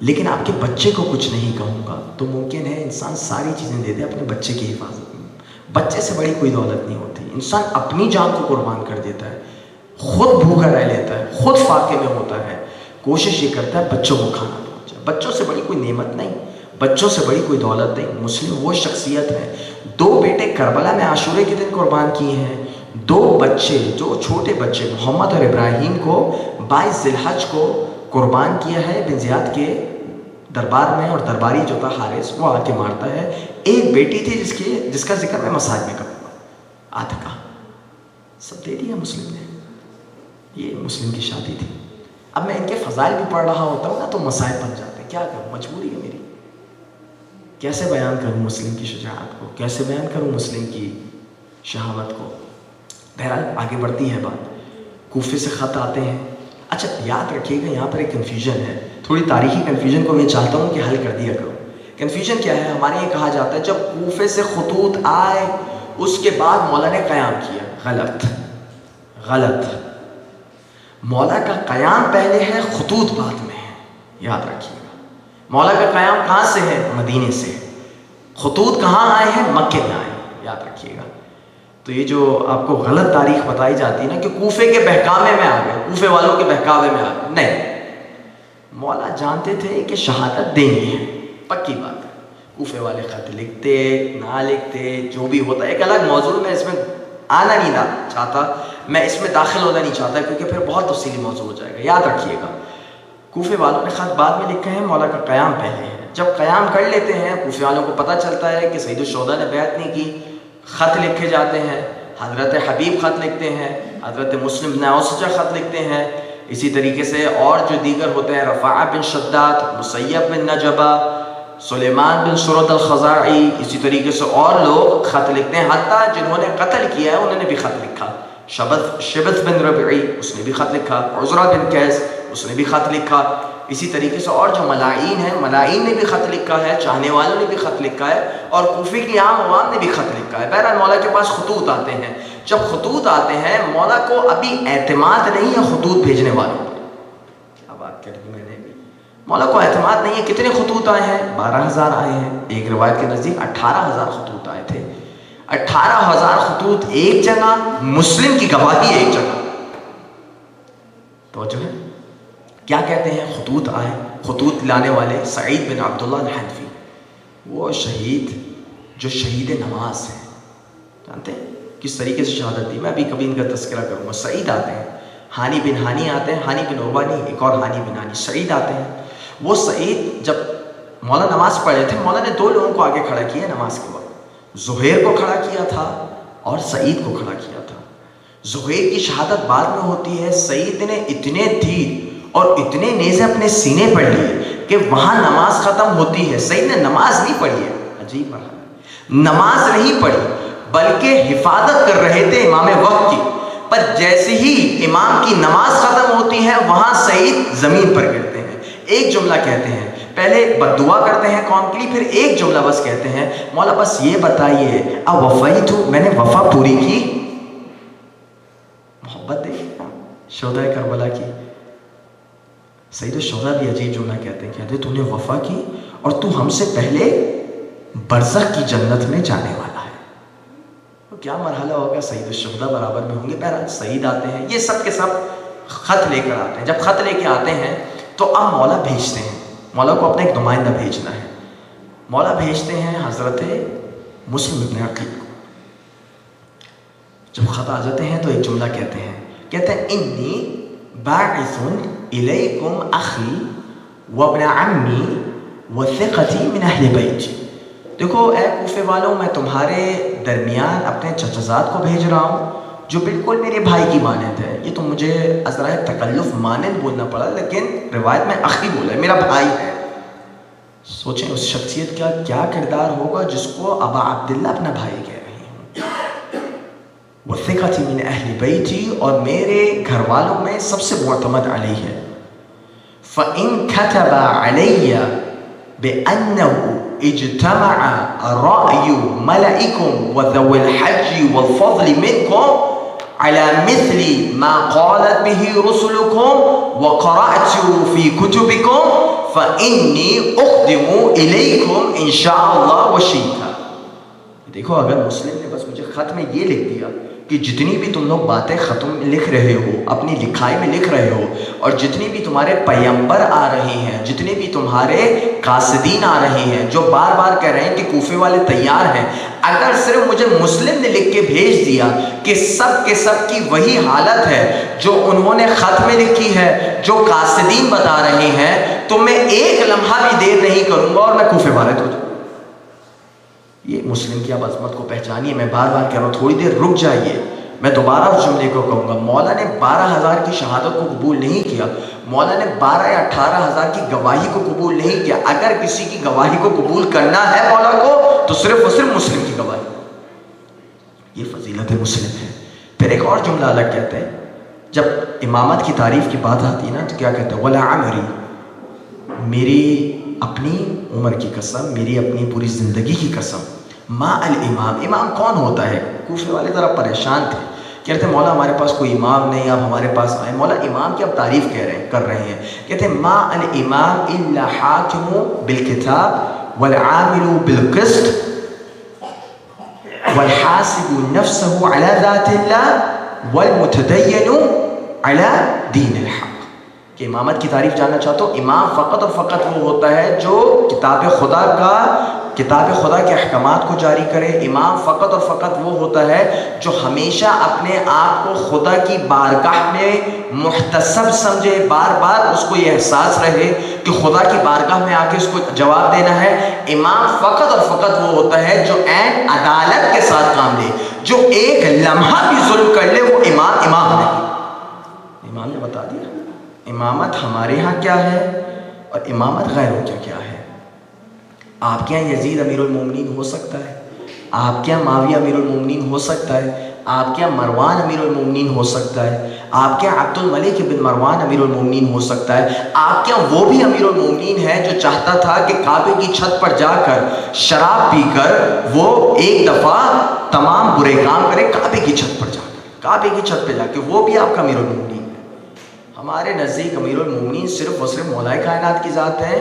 C: لیکن آپ کے بچے کو کچھ نہیں کہوں گا، تو ممکن ہے انسان ساری چیزیں دے دے اپنے بچے کی حفاظت میں۔ بچے سے بڑی کوئی دولت نہیں ہوتی۔ انسان اپنی جان کو قربان کر دیتا ہے، خود بھوکا رہ لیتا ہے، خود فاقے میں ہوتا ہے، کوشش یہ کرتا ہے بچوں کو کھانا پہنچائے۔ بچوں سے بڑی کوئی نعمت نہیں، بچوں سے بڑی کوئی دولت نہیں۔ مسلم وہ شخصیت ہے، 2 بیٹے کربلا میں عاشورے کے دن قربان کیے ہیں، 2 بچے جو چھوٹے بچے محمد اور ابراہیم کو 22 ذی الحج کو قربان کیا ہے بن زیاد کے دربار میں، اور درباری جو تھا حارث وہ آ کے مارتا ہے۔ ایک بیٹی تھی جس کا ذکر میں مساج میں کروں گا، عاتقہ، سب دے دیا مسلم نے۔ یہ مسلم کی شادی تھی۔ اب میں ان کے فضائل بھی پڑھ رہا ہوتا ہوں نا تو مسائل بن جاتے ہیں، کیا کروں، مجبوری ہے میری۔ کیسے بیان کروں مسلم کی شجاعت کو، کیسے بیان کروں مسلم کی شہامت کو؟ بہرحال آگے بڑھتی ہے بات۔ کوفے سے خط آتے ہیں۔ اچھا یاد رکھیے گا یہاں پر ایک کنفیوژن ہے، تھوڑی تاریخی کنفیوژن کو میں چاہتا ہوں کہ حل کر دیا کروں۔ کنفیوژن کیا ہے؟ ہمارے یہ کہا جاتا ہے جب کوفے سے خطوط آئے اس کے بعد مولا نے قیام کیا۔ غلط۔ مولا کا قیام پہلے ہے، خطوط بعد میں ہے، یاد رکھیے گا۔ مولا کا قیام کہاں سے ہے؟ مدینے سے۔ خطوط کہاں آئے ہیں؟ مکے میں آئے، یاد رکھیے گا۔ تو یہ جو آپ کو غلط تاریخ بتائی جاتی ہے نا کہ کوفے کے بہکاوے میں آ گئے، کوفے والوں کے بہکاوے میں آ گئے، نہیں، مولا جانتے تھے کہ شہادت دینی ہے، پکی بات ہے۔ کوفے والے خط لکھتے نہ لکھتے جو بھی ہوتا ہے ایک الگ موضوع، میں اس میں آنا نہیں چاہتا، میں اس میں داخل ہونا نہیں چاہتا کیونکہ پھر بہت تفصیلی موضوع ہو جائے گا۔ یاد رکھیے گا کوفے والوں نے خط بعد میں لکھے ہیں، مولا کا قیام پہلے ہے۔ جب قیام کر لیتے ہیں کوفے والوں کو پتہ چلتا ہے کہ سید الشہداء نے بیعت نہیں کی، خط لکھے جاتے ہیں۔ حضرت حبیب خط لکھتے ہیں، حضرت مسلم بن اوسجہ خط لکھتے ہیں، اسی طریقے سے اور جو دیگر ہوتے ہیں، رفاعہ بن شداد، مسیب بن نجبہ، سلیمان بن سرد الخزاعی، اسی طریقے سے اور لوگ خط لکھتے ہیں، حتیٰ جنہوں نے قتل کیا ہے انہوں نے بھی خط لکھا۔ شبث بن ربعی اس نے بھی خط لکھا، عزرہ بن قیس اس نے بھی خط لکھا، اسی طریقے سے اور جو ملائین ہیں، ملائین نے بھی خط لکھا ہے، چاہنے والوں نے بھی خط لکھا ہے، اور کوفے کی عام عوام نے بھی خط لکھا ہے۔ بہرحال مولا کے پاس خطوط آتے ہیں۔ جب خطوط آتے ہیں مولا کو ابھی اعتماد نہیں ہے خطوط بھیجنے والوں پر۔ کیا بات کر دی میں نے، مولا کو اعتماد نہیں ہے۔ کتنے خطوط آئے ہیں؟ 12,000 آئے ہیں، ایک روایت کے نزدیک 18,000 خطوط آئے تھے۔ 18,000 خطوط ایک جگہ، مسلم کی گواہی ایک جگہ، توجہ ہے۔ کیا کہتے ہیں؟ خطوط آئے، خطوط لانے والے سعید بن عبداللہ الحنفی، وہ شہید جو شہید نماز ہیں، جانتے ہیں کس طریقے سے شہادت دی؟ میں ابھی کبھی ان کا تذکرہ کروں گا۔ سعید آتے ہیں، ہانی بن ہانی آتے ہیں، ہانی بن عروہ نہیں، ایک اور ہانی بن ہانی، سعید آتے ہیں۔ وہ سعید جب مولا نماز پڑھے تھے، مولا نے 2 لوگوں کو آگے کھڑا کیا نماز کے وقت، زہیر کو کھڑا کیا تھا اور سعید کو کھڑا کیا تھا۔ زہیر کی شہادت بعد میں ہوتی ہے، سعید نے اتنے تیر اور اتنے نیزے اپنے سینے پڑھ لیے کہ وہاں نماز ختم ہوتی ہے، سعید نے نماز نہیں پڑھی ہے، عجیب مرحلہ۔ نماز نہیں پڑھی بلکہ حفاظت کر رہے تھے امام وقت کی، پر جیسے ہی امام کی نماز ختم ہوتی ہے وہاں سعید زمین پر گرتے ہیں، ایک جملہ کہتے ہیں، پہلے بد دعا کرتے ہیں قوم کے لیے، پھر ایک جملہ بس کہتے ہیں، مولا بس یہ بتائیے اوفیت، میں نے وفا پوری کی؟ محبت دیکھ شہداء کربلا کی، سید الشہداء بھی عجیب جملہ کہتے ہیں، تو نے وفا کی اور تو ہم سے پہلے برزخ کی جنت میں جانے والا ہے۔ تو کیا مرحلہ ہوگا، سید الشہداء برابر میں ہوں گے۔ بہرحال سعید آتے ہیں، یہ سب کے سب خط لے کر آتے ہیں، جب خط لے کے آتے ہیں تو اب مولا بھیجتے ہیں، مولا کو اپنا ایک نمائندہ بھیجنا ہے، مولا بھیجتے ہیں حضرت مسلم ابن عقیل کو۔ جب خط آ جاتے ہیں تو ایک جملہ کہتے ہیں انی باعث الیکم اخی وابن عمی وثقتی من اہل بیتی، دیکھو اے کوفے والوں، میں تمہارے درمیان اپنے چچزاد کو بھیج رہا ہوں جو بالکل میرے بھائی کی مانند ہے۔ یہ تو مجھے ذرا تکلف مانند بولنا پڑا، لیکن روایت میں اخی بولا ہے، میرا بھائی ہے۔ سوچیں اس شخصیت کا کیا کردار ہوگا جس کو ابا عبداللہ اپنا بھائی کہہ رہی ہوں۔ وثقتی من اہل بیتی، اور میرے گھر والوں میں سب سے معتمد علی ہے۔ فَإِن كَتَبَ عَلَيَّ بِأَنَّهُ اجتمع رأي ملئكم وذوي الحج والفضل منكم على مثل ما قالت به رسلكم وقرأت في كتبكم فإني أقدم إليكم إن شاء الله وشيئا۔ دیکھو اگر مسلم نے بس مجھے خط میں یہ لکھ دیا کہ جتنی بھی تم لوگ باتیں خطوں میں لکھ رہے ہو، اپنی لکھائی میں لکھ رہے ہو، اور جتنی بھی تمہارے پیمبر آ رہی ہیں، جتنے بھی تمہارے قاصدین آ رہے ہیں جو بار بار کہہ رہے ہیں کہ کوفے والے تیار ہیں، اگر صرف مجھے مسلم نے لکھ کے بھیج دیا کہ سب کے سب کی وہی حالت ہے جو انہوں نے خط میں لکھی ہے، جو قاصدین بتا رہے ہیں، تو میں ایک لمحہ بھی دیر نہیں کروں گا اور میں کوفے والے تو۔ یہ مسلم کی اب عظمت کو پہچانیے۔ میں بار بار کہہ رہا ہوں تھوڑی دیر رک جائیے، میں دوبارہ اس جملے کو کہوں گا۔ مولا نے 12,000 کی شہادت کو قبول نہیں کیا، مولا نے 12 یا 18,000 کی گواہی کو قبول نہیں کیا۔ اگر کسی کی گواہی کو قبول کرنا ہے مولا کو تو صرف اور صرف مسلم کی گواہی، یہ فضیلت مسلم ہے۔ پھر ایک اور جملہ الگ کہتے ہیں، جب امامت کی تعریف کی بات آتی ہے نا تو کیا کہتے ہیں، ولا عمری، میری اپنی عمر کی قسم، میری اپنی پوری زندگی کی قسم، ما الامام، امام کون ہوتا ہے؟ کوفے والے ذرا پریشان تھے، کہتے ہیں مولا ہمارے پاس کوئی امام نہیں، اب ہمارے پاس آئے۔ مولا امام کی اب تعریف کر رہے ہیں، کہتے ہیں ما الامام الا حاکم بالکتاب والعامل بالقسط والحاسب نفسه على ذات الله والمتدین على دین الحق۔ کہ امامت کی تعریف جاننا چاہتا ہوں، امام فقط اور فقط وہ ہوتا ہے جو کتاب خدا کے احکامات کو جاری کرے۔ امام فقط اور فقط وہ ہوتا ہے جو ہمیشہ اپنے آپ کو خدا کی بارگاہ میں محتسب سمجھے، بار بار اس کو یہ احساس رہے کہ خدا کی بارگاہ میں آ کے اس کو جواب دینا ہے۔ امام فقط اور فقط وہ ہوتا ہے جو عین عدالت کے ساتھ کام لے، جو ایک لمحہ بھی ظلم کر لے وہ امام نہیں۔ امام نے بتا دیا امامت ہمارے ہاں کیا ہے اور امامت غیروں کیا ہے۔ آپ کے یہاں یزید امیر المومنین ہو سکتا ہے، آپ کے یہاں معاویہ امیر المومنین ہو سکتا ہے، آپ کے یہاں مروان امیر المومنین ہو سکتا ہے، آپ کے یہاں عبد الملک بن مروان امیر المومنین ہو سکتا ہے، آپ کے یہاں وہ بھی امیر المومنین ہے جو چاہتا تھا کہ کعبے کی چھت پر جا کر شراب پی کر وہ ایک دفعہ تمام برے کام کرے، کعبے کی چھت پر جا کر، کعبے کی چھت پہ جا کے، وہ بھی آپ کا امیر المومنین۔ ہمارے نزدیک امیر المومنین صرف اور صرف مولا کائنات کی ذات ہے،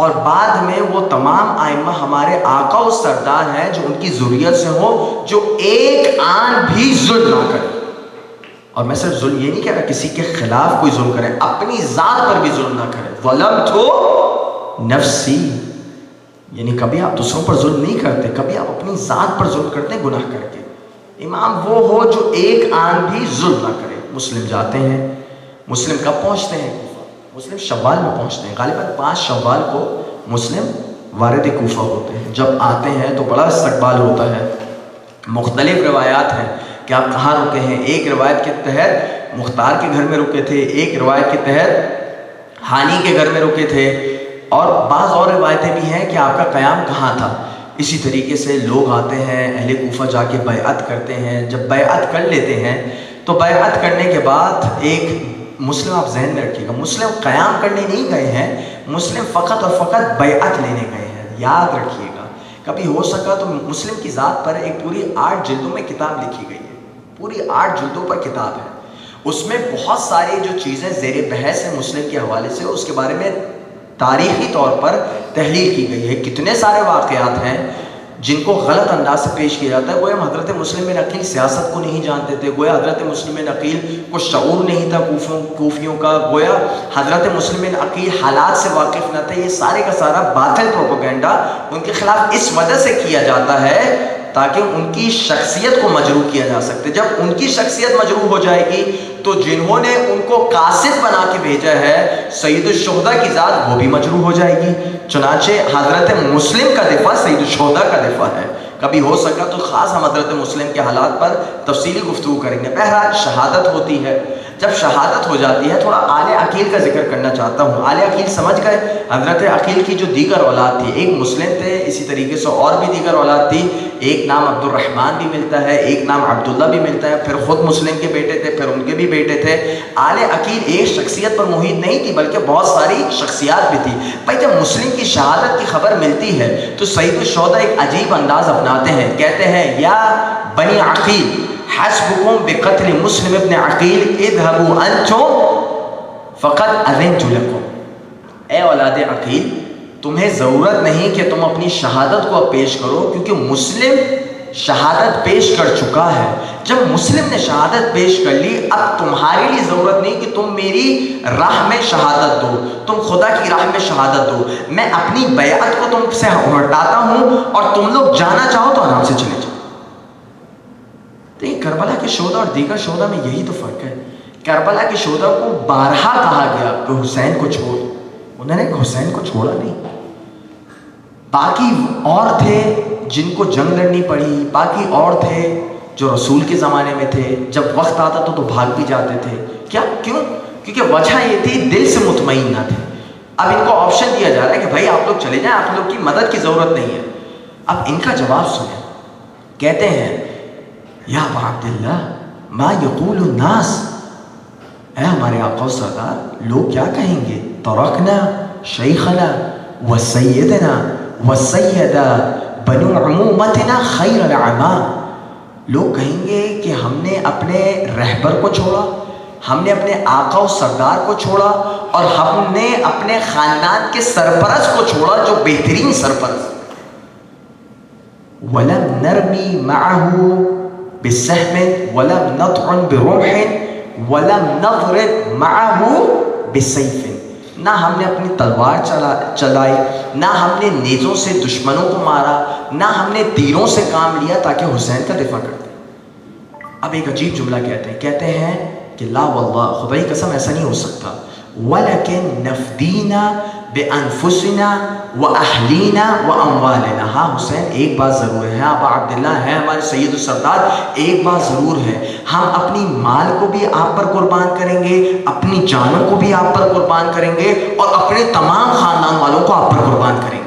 C: اور بعد میں وہ تمام ائمہ ہمارے آقا و سردار ہیں جو ان کی ذریت سے ہوں، جو ایک آن بھی ظلم نہ کرے۔ اور میں صرف ظلم یہ نہیں کہہ رہا کسی کے خلاف کوئی ظلم کرے، اپنی ذات پر بھی ظلم نہ کرے۔ ظلمت نفسی، یعنی کبھی آپ دوسروں پر ظلم نہیں کرتے، کبھی آپ اپنی ذات پر ظلم کرتے ہیں گناہ کر کے۔ امام وہ ہو جو ایک آن بھی ظلم نہ کرے۔ مسلم جاتے ہیں، مسلم کب پہنچتے ہیں؟ مسلم شوال میں پہنچتے ہیں، غالباً 5 شوال کو مسلم وارد کوفہ ہوتے ہیں۔ جب آتے ہیں تو بڑا استقبال ہوتا ہے، مختلف روایات ہیں کہ آپ کہاں رکے ہیں۔ ایک روایت کے تحت مختار کے گھر میں رکے تھے، ایک روایت کے تحت ہانی کے گھر میں رکے تھے، اور بعض اور روایتیں بھی ہیں کہ آپ کا قیام کہاں تھا۔ اسی طریقے سے لوگ آتے ہیں اہل کوفہ جا کے بیعت کرتے ہیں. جب بیعت کر لیتے ہیں تو بیعت کرنے کے بعد ایک مسلم، آپ ذہن میں رکھیے گا، مسلم قیام کرنے نہیں گئے ہیں، مسلم فقط اور فقط بیعت لینے گئے ہیں. یاد رکھیے گا، کبھی ہو سکا تو مسلم کی ذات پر ایک پوری 8 جلدوں میں کتاب لکھی گئی ہے، پوری 8 جلدوں پر کتاب ہے. اس میں بہت ساری جو چیزیں زیر بحث ہیں مسلم کے حوالے سے، اس کے بارے میں تاریخی طور پر تحلیل کی گئی ہے. کتنے سارے واقعات ہیں جن کو غلط انداز سے پیش کیا جاتا ہے. گویا حضرت مسلم بن عقیل سیاست کو نہیں جانتے تھے، گویا حضرت مسلم بن عقیل کو شعور نہیں تھا کوفیوں کا، گویا حضرت مسلم بن عقیل حالات سے واقف نہ تھے. یہ سارے کا سارا باطل پروپیگنڈا ان کے خلاف اس وجہ سے کیا جاتا ہے تاکہ ان کی شخصیت کو مجروح کیا جا سکتے. جب ان کی شخصیت مجروح ہو جائے گی تو جنہوں نے ان کو قاصد بنا کے بھیجا ہے سید الشہداء کی ذات، وہ بھی مجروح ہو جائے گی. چنانچہ حضرت مسلم کا دفاع سید الشہداء کا دفاع ہے. کبھی ہو سکا تو خاص ہم حضرت مسلم کے حالات پر تفصیلی گفتگو کریں گے. بہرحال شہادت ہوتی ہے. جب شہادت ہو جاتی ہے، تھوڑا آل عقیل کا ذکر کرنا چاہتا ہوں. آل عقیل سمجھ گئے؟ حضرت عقیل کی جو دیگر اولاد تھی، ایک مسلم تھے، اسی طریقے سے اور بھی دیگر اولاد تھی. ایک نام عبد الرحمن بھی ملتا ہے، ایک نام عبداللہ بھی ملتا ہے، پھر خود مسلم کے بیٹے تھے، پھر ان کے بھی بیٹے تھے. آل عقیل ایک شخصیت پر محیط نہیں تھی بلکہ بہت ساری شخصیات بھی تھی. بھائی جب مسلم کی شہادت کی خبر ملتی ہے تو سید الشہداء ایک عجیب انداز اپناتے ہیں. کہتے ہیں یا بنی عقیل حسبکم بقتل مسلم ابن عقیل اذهبوا انتم فقد اذنت لكم. اے اولاد عقیل، تمہیں ضرورت نہیں کہ تم اپنی شہادت کو اب پیش کرو، کیونکہ مسلم شہادت پیش کر چکا ہے. جب مسلم نے شہادت پیش کر لی، اب تمہاری لیے ضرورت نہیں کہ تم میری راہ میں شہادت دو، تم خدا کی راہ میں شہادت دو. میں اپنی بیعت کو تم سے ہٹاتا ہوں اور تم لوگ جانا چاہو تو آرام سے چلے جاؤ. تو یہ کربلا کے شہداء اور دیگر شہداء میں یہی تو فرق ہے. کربلا کے شہداء کو بارہا کہا گیا کہ حسین کو چھوڑ، انہوں نے حسین کو چھوڑا نہیں. باقی اور تھے جن کو جنگ لڑنی پڑی، باقی اور تھے جو رسول کے زمانے میں تھے، جب وقت آتا تو بھاگ بھی جاتے تھے. کیا؟ کیوں؟ کیونکہ وجہ یہ تھی دل سے مطمئن نہ تھے. اب ان کو آپشن دیا جا رہا ہے کہ بھائی آپ لوگ چلے جائیں، آپ لوگ کی مدد کی ضرورت نہیں ہے. اب ان کا جواب سنیں. کہتے ہیں یا ابا عبداللہ ما یقول الناس، اے ہمارے آقا و سردار، لوگ کیا کہیں گے؟ ترکنا شیخنا وسیدنا وسیدہ بنو عمومتنا خیر العمام. لوگ کہیں گے کہ ہم نے اپنے رہبر کو چھوڑا، ہم نے اپنے آقا و سردار کو چھوڑا، اور ہم نے اپنے خاندان کے سرپرست کو چھوڑا جو بہترین سرپرست. وَلَمْ نَرْمِي مَعَهُ بِالسَّهْمٍ وَلَمْ نَطْعُنْ بِرُمْحٍ وَلَمْ نَضْرِبْ مَعَهُ بِالسَّيْفٍ. نہ ہم نے اپنی تلوار چلائی، نہ ہم نے نیزوں سے دشمنوں کو مارا، نہ ہم نے تیروں سے کام لیا تاکہ حسین کا دفاع کرتے. اب ایک عجیب جملہ کہتے ہیں کہ لا واللہ، خدا کی قسم ایسا نہیں ہو سکتا. وَلَكِنْ نَفْدِينَا بِأَنفُسِنَا وَأَهْلِينَا وَأَمْوَالِنَا. ہاں حسین ایک بات ضرور ہے، ابا عبداللہ ہے ہمارے سید السردار، ایک بات ضرور ہے، ہم اپنی مال کو بھی آپ پر قربان کریں گے، اپنی جانوں کو بھی آپ پر قربان کریں گے، اور اپنے تمام خاندان والوں کو آپ پر قربان کریں گے.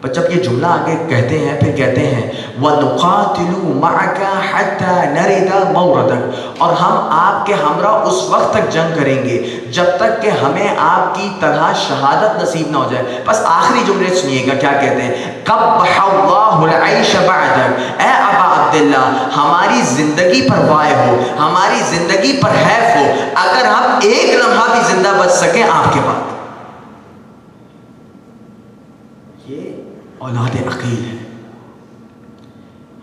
C: بس جب یہ جملہ آگے کہتے ہیں پھر کہتے ہیں وَنُقَاتِلُ مَعَكَ حَتَّى نَرِدَ مَوْرَدَكَ، اور ہم آپ کے ہمراہ اس وقت تک جنگ کریں گے جب تک کہ ہمیں آپ کی طرح شہادت نصیب نہ ہو جائے. بس آخری جملے سنیے گا کیا کہتے ہیں. قَبَّحَ اللَّهُ الْعَيْشَ بَعْدَكَ، اے ابا عبداللہ ہماری زندگی پر وائے ہو، ہماری زندگی پر حیف ہو اگر ہم ایک لمحہ بھی زندہ بچ سکیں آپ کے بعد. اولاد عقیل ہے.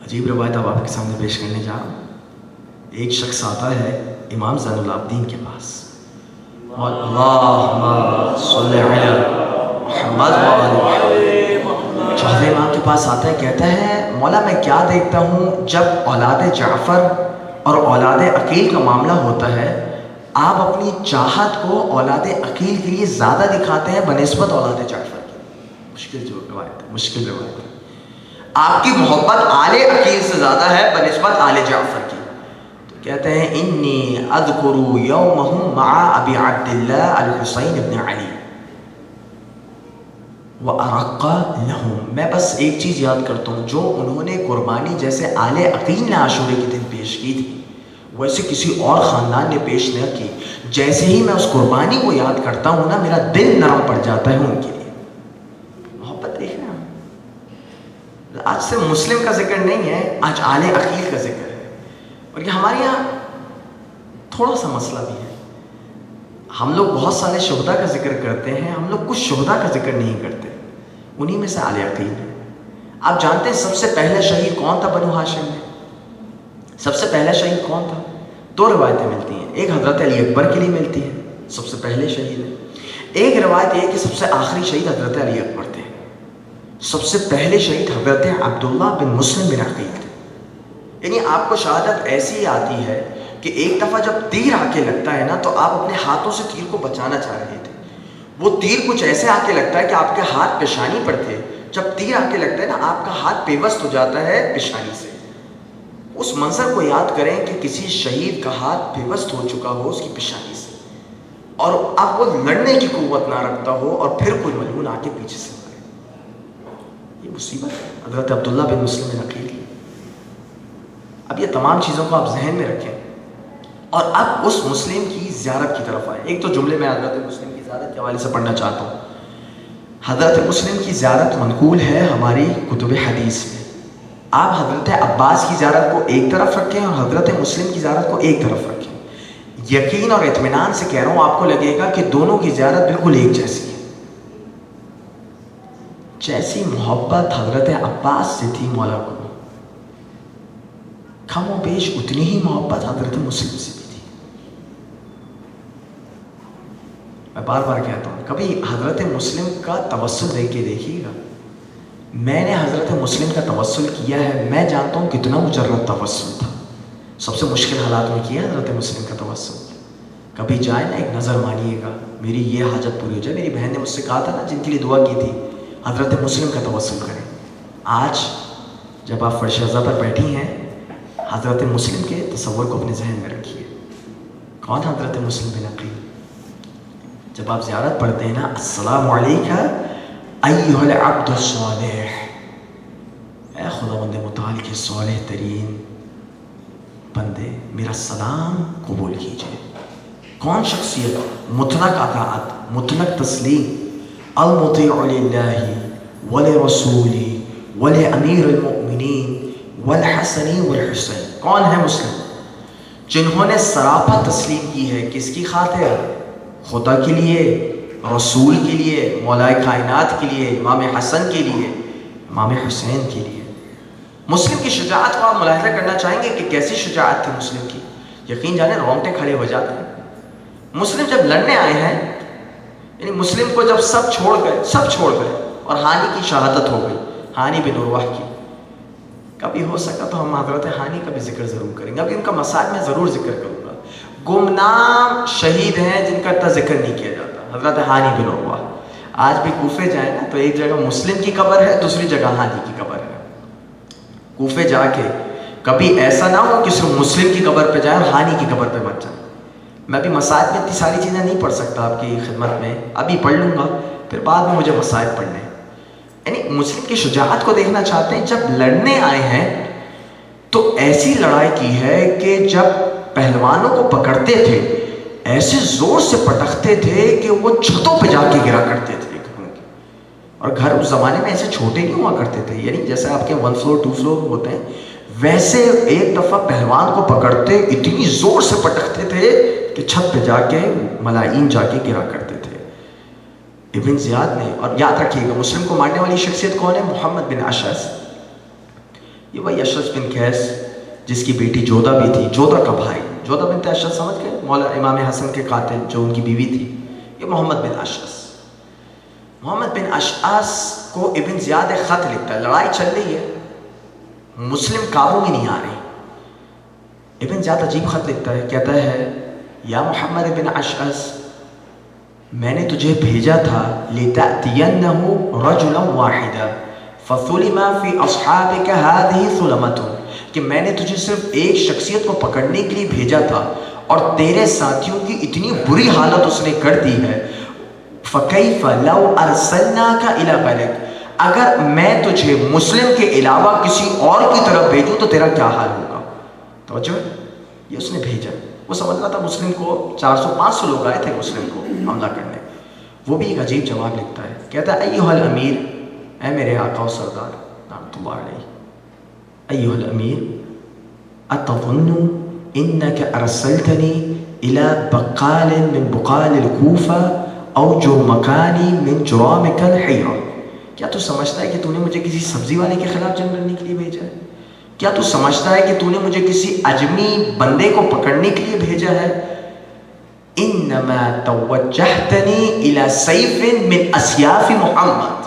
C: عجیب روایت اب آپ کے سامنے پیش کرنے جا رہا ہوں. ایک شخص آتا ہے امام زین العابدین کے پاس، اور اللہم صلی علی محمد چوتھے امام کے پاس آتا ہے، کہتا ہے مولا میں کیا دیکھتا ہوں جب اولاد جعفر اور اولاد عقیل کا معاملہ ہوتا ہے، آپ اپنی چاہت کو اولاد عقیل کے لیے زیادہ دکھاتے ہیں بنسبت اولاد جعفر. مشکل جو روایت ہے، مشکل روایت ہے. آپ کی محبت آل عقیل سے زیادہ ہے بنسبت آل جعفر کی. تو کہتے ہیں انی اذکر یومہم مع ابی عبداللہ الحسین ابن علی. وَأَرَقَّ لَهُم. میں بس ایک چیز یاد کرتا ہوں، جو انہوں نے قربانی جیسے آل عقیل نے عاشورے کے دن پیش کی تھی ویسے کسی اور خاندان نے پیش نہ کی. جیسے ہی میں اس قربانی کو یاد کرتا ہوں نا، میرا دل نرم پڑ جاتا ہے ان کے لیے. محبت دیکھنا، آج سے مسلم کا ذکر نہیں ہے، آج آل عقیل کا ذکر ہے. اور یہ ہمارے یہاں تھوڑا سا مسئلہ بھی ہے. ہم لوگ بہت سارے شہداء کا ذکر کرتے ہیں، ہم لوگ کچھ شہداء کا ذکر نہیں کرتے. انہی میں سے آل عقیل ہے. آپ جانتے ہیں سب سے پہلا شہید کون تھا بنو ہاشم میں؟ سب سے پہلا شہید کون تھا؟ دو روایتیں ملتی ہیں. ایک حضرت علی اکبر کے لیے ملتی ہے، سب سے پہلے شہید ہے. ایک روایت یہ کہ سب سے آخری شہید حضرت علی اکبر تھے. سب سے پہلے شہید حضرت عبداللہ بن مسلم بن عقیل تھے. یعنی آپ کو شہادت ایسی آتی ہے کہ ایک دفعہ جب تیر آ کے لگتا ہے نا تو آپ اپنے ہاتھوں سے تیر کو بچانا چاہ رہے تھے. وہ تیر کچھ ایسے آ کے لگتا ہے کہ آپ کے ہاتھ پیشانی پر تھے. جب تیر آ کے لگتا ہے نا، آپ کا ہاتھ پیوست ہو جاتا ہے پیشانی سے. اس منظر کو یاد کریں کہ کسی شہید کا ہاتھ پیوست ہو چکا ہو اس کی پیشانی سے، اور اب وہ لڑنے کی قوت نہ رکھتا ہو، اور پھر کوئی ملعون آ کے پیچھے سے مارے. یہ مصیبت ہے حضرت عبداللہ بن مسلم بن عقیل کی. اب یہ تمام چیزوں کو آپ ذہن میں رکھیں، اور اب اس مسلم کی زیارت کی طرف آئیں. ایک تو جملے میں حضرت مسلم کی زیارت کے حوالے سے پڑھنا چاہتا ہوں. حضرت مسلم کی زیارت منقول ہے ہماری کتب حدیث میں. آپ حضرت عباس کی زیارت کو ایک طرف رکھیں اور حضرت مسلم کی زیارت کو ایک طرف رکھیں. یقین اور اطمینان سے کہہ رہا ہوں، آپ کو لگے گا کہ دونوں کی زیارت بالکل ایک جیسی ہے. جیسی محبت حضرت عباس سے تھی مولا کو، کم و بیش اتنی ہی محبت حضرت مسلم سے بھی تھی. میں بار بار کہتا ہوں، کبھی حضرت مسلم کا توسل دیکھ کے دیکھیے گا. میں نے حضرت مسلم کا توسل کیا ہے، میں جانتا ہوں کتنا مجرد توسل تھا. سب سے مشکل حالات میں کیا حضرت مسلم کا توسل. کبھی جائے نا، ایک نظر مانیے گا، میری یہ حاجت پوری ہو جائے. میری بہن نے مجھ سے کہا تھا نا، جن کے لیے دعا کی تھی، حضرت مسلم کا توسل کریں. آج جب آپ فرش رضا پر بیٹھی ہیں، حضرت مسلم کے تصور کو اپنے ذہن میں رکھیے. کون حضرت مسلم بن عقیل؟ جب آپ زیارت پڑھتے ہیں نا، السلام علیکہ ایھا العبد الصالح، اے خداوند متعال کے صالح ترین بندے، میرا سلام قبول کیجئے. کون شخصیت؟ مطلق اطاعت، مطلق تسلیم، المطیع للہ ولرسولہ ولامیر المؤمنین والحسن والحسین. کون ہے مسلم؟ جنہوں نے سراپا تسلیم کی ہے. کس کی خاطر؟ خدا کے لیے، رسول کے لیے، مولا کائنات کے لیے، امام حسن کے لیے، امام حسین کے لیے. مسلم کی شجاعت کو آپ ملاحظہ کرنا چاہیں گے کہ کیسی شجاعت تھی مسلم کی. یقین جانے رونگٹے کھڑے ہو جاتے ہیں. مسلم جب لڑنے آئے ہیں، یعنی مسلم کو جب سب چھوڑ گئے اور ہانی کی شہادت ہو گئی، ہانی بن عروہ کی. کبھی ہو سکا تو ہم حضرت ہانی کا بھی ذکر ضرور کریں گے. ابھی ان کا مسائل میں ضرور ذکر کروں گا. گمنام شہید ہیں جن کا اتنا ذکر نہیں کیا جاتا، حضرت ہانی بن عروہ. آج بھی کوفے جائیں نا تو ایک جگہ مسلم کی قبر ہے، دوسری جگہ ہانی کی قبر ہے. کوفے جا کے کبھی ایسا نہ ہو کہ صرف مسلم کی قبر پہ جائیں اور ہانی کی قبر پہ مت جائیں. میں بھی مسائل میں اتنی ساری چیزیں نہیں پڑھ سکتا آپ کی خدمت میں، ابھی پڑھ لوں گا، پھر بعد میں مجھے مسائل پڑھنے. یعنی مسلم کی شجاعت کو دیکھنا چاہتے ہیں. جب لڑنے آئے ہیں تو ایسی لڑائی کی ہے کہ جب پہلوانوں کو پکڑتے تھے ایسے زور سے پٹکتے تھے کہ وہ چھتوں پہ جا کے گرا کرتے تھے گھروں کے. اور گھر اس زمانے میں ایسے چھوٹے نہیں ہوا کرتے تھے، یعنی جیسے آپ کے 1 فلور 2 فلور ہوتے ہیں، ویسے ایک دفعہ پہلوان کو پکڑتے اتنی زور سے پٹکتے تھے کہ چھت پہ جا کے ملائین جا کے گرا کرتے تھے. ابن زیاد نے، اور یاد رکھیے گا مسلم کو مارنے والی شخصیت کون ہے؟ محمد بن اشعث. یہ وہی اشعث بن قیس جس کی بیٹی جودہ بھی تھی، جودہ کا بھائی، جودہ بنت اشعث سمجھ گئے، مولا امام حسن کے قاتل جو ان کی بیوی تھی. یہ محمد بن اشعث. محمد بن اشعث کو ابن زیاد ایک خط لکھتا ہے. لڑائی چل رہی ہے، مسلم قابو میں نہیں آ رہے. ابن زیاد عجیب خط لکھتا ہے، کہتا ہے یا محمد بن اشعث، میں نے تجھے بھیجا تھا لِتَأْتِيَنَّهُ رَجُلًا وَاحِدًا فَظُلِمَ فِي أَصْحَابِكَ هَذِهِ ظُلَمَةٌ، کہ میں نے تجھے صرف ایک شخصیت کو پکڑنے کے لیے بھیجا تھا اور تیرے ساتھیوں کی اتنی بری حالت اس نے کر دی ہے. فَكَيْفَ لَوْ أَرْسَلْنَاكَ إِلَى غَيْرِكَ، اگر میں تجھے مسلم کے علاوہ کسی اور کی طرف بھیجوں تو تیرا کیا حال ہوگا؟ توجہ ہے، یہ اس نے بھیجا، وہ سمجھ رہا تھا مسلم کو 400-500 لوگ آئے تھے مسلم کو حملہ کرنے، وہ بھی ایک عجیب جواب لکھتا ہے، کہتا ہے ایھا الامیر، اے میرے آقا و سردار رحمۃ اللہ علیہ، ایھا الامیر اتظن انک ارسلتنی الى بقال من بقال الکوفہ او جرمکانی من جرامک الحیرہ، کیا تو سمجھتا ہے کہ تو نے مجھے کسی سبزی والے کے خلاف جنگ لڑنے کے لیے بھیجا ہے؟ کیا تو سمجھتا ہے کہ تو نے مجھے کسی عجمی بندے کو پکڑنے کے لیے بھیجا ہے؟ انما توجہتنی الی سیف من اسیاف محمد،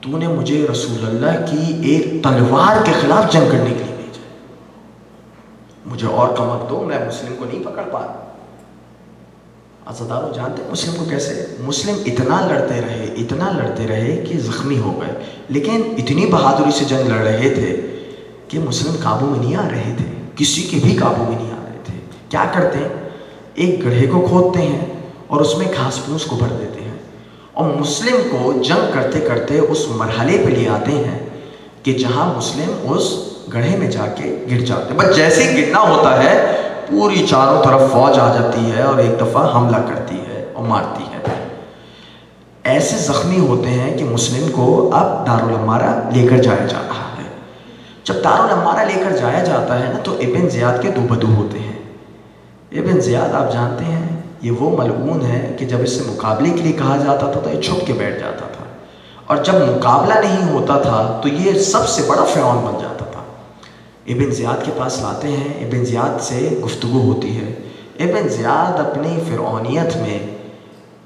C: تو نے مجھے رسول اللہ کی ایک تلوار کے خلاف جنگ کرنے کے لیے بھیجا، مجھے اور کمک دو، میں مسلم کو نہیں پکڑ پا رہا۔ عزاداروں جانتے ہیں مسلم کو کیسے؟ مسلم اتنا لڑتے رہے کہ زخمی ہو گئے، لیکن اتنی بہادری سے جنگ لڑ رہے تھے کہ مسلم قابو میں نہیں آ رہے تھے، کسی کے بھی قابو میں نہیں آ رہے تھے۔ کیا کرتے ہیں؟ ایک گڑھے کو کھودتے ہیں اور اس میں گھاس پھوس کو بھر دیتے ہیں، اور مسلم کو جنگ کرتے کرتے اس مرحلے پہ لے آتے ہیں کہ جہاں مسلم اس گڑھے میں جا کے گر جاتے ہیں۔ بس جیسے گرنا ہوتا ہے پوری چاروں طرف فوج آ جاتی ہے اور ایک دفعہ حملہ کرتی ہے اور مارتی ہے۔ ایسے زخمی ہوتے ہیں کہ مسلم کو اب دارالعمارہ لے کر جایا جا رہا ہے۔ جب دارالعمارہ لے کر جایا جاتا ہے نا تو ابن زیاد کے دو بدو ہوتے ہیں۔ ابن زیاد آپ جانتے ہیں یہ وہ ملعون ہے کہ جب اس سے مقابلے کے لیے کہا جاتا تھا تو یہ چھپ کے بیٹھ جاتا تھا، اور جب مقابلہ نہیں ہوتا تھا تو یہ سب سے بڑا فرعون بن جاتا تھا۔ ابن زیاد کے پاس لاتے ہیں، ابن زیاد سے گفتگو ہوتی ہے۔ ابن زیاد اپنی فرعونیت میں،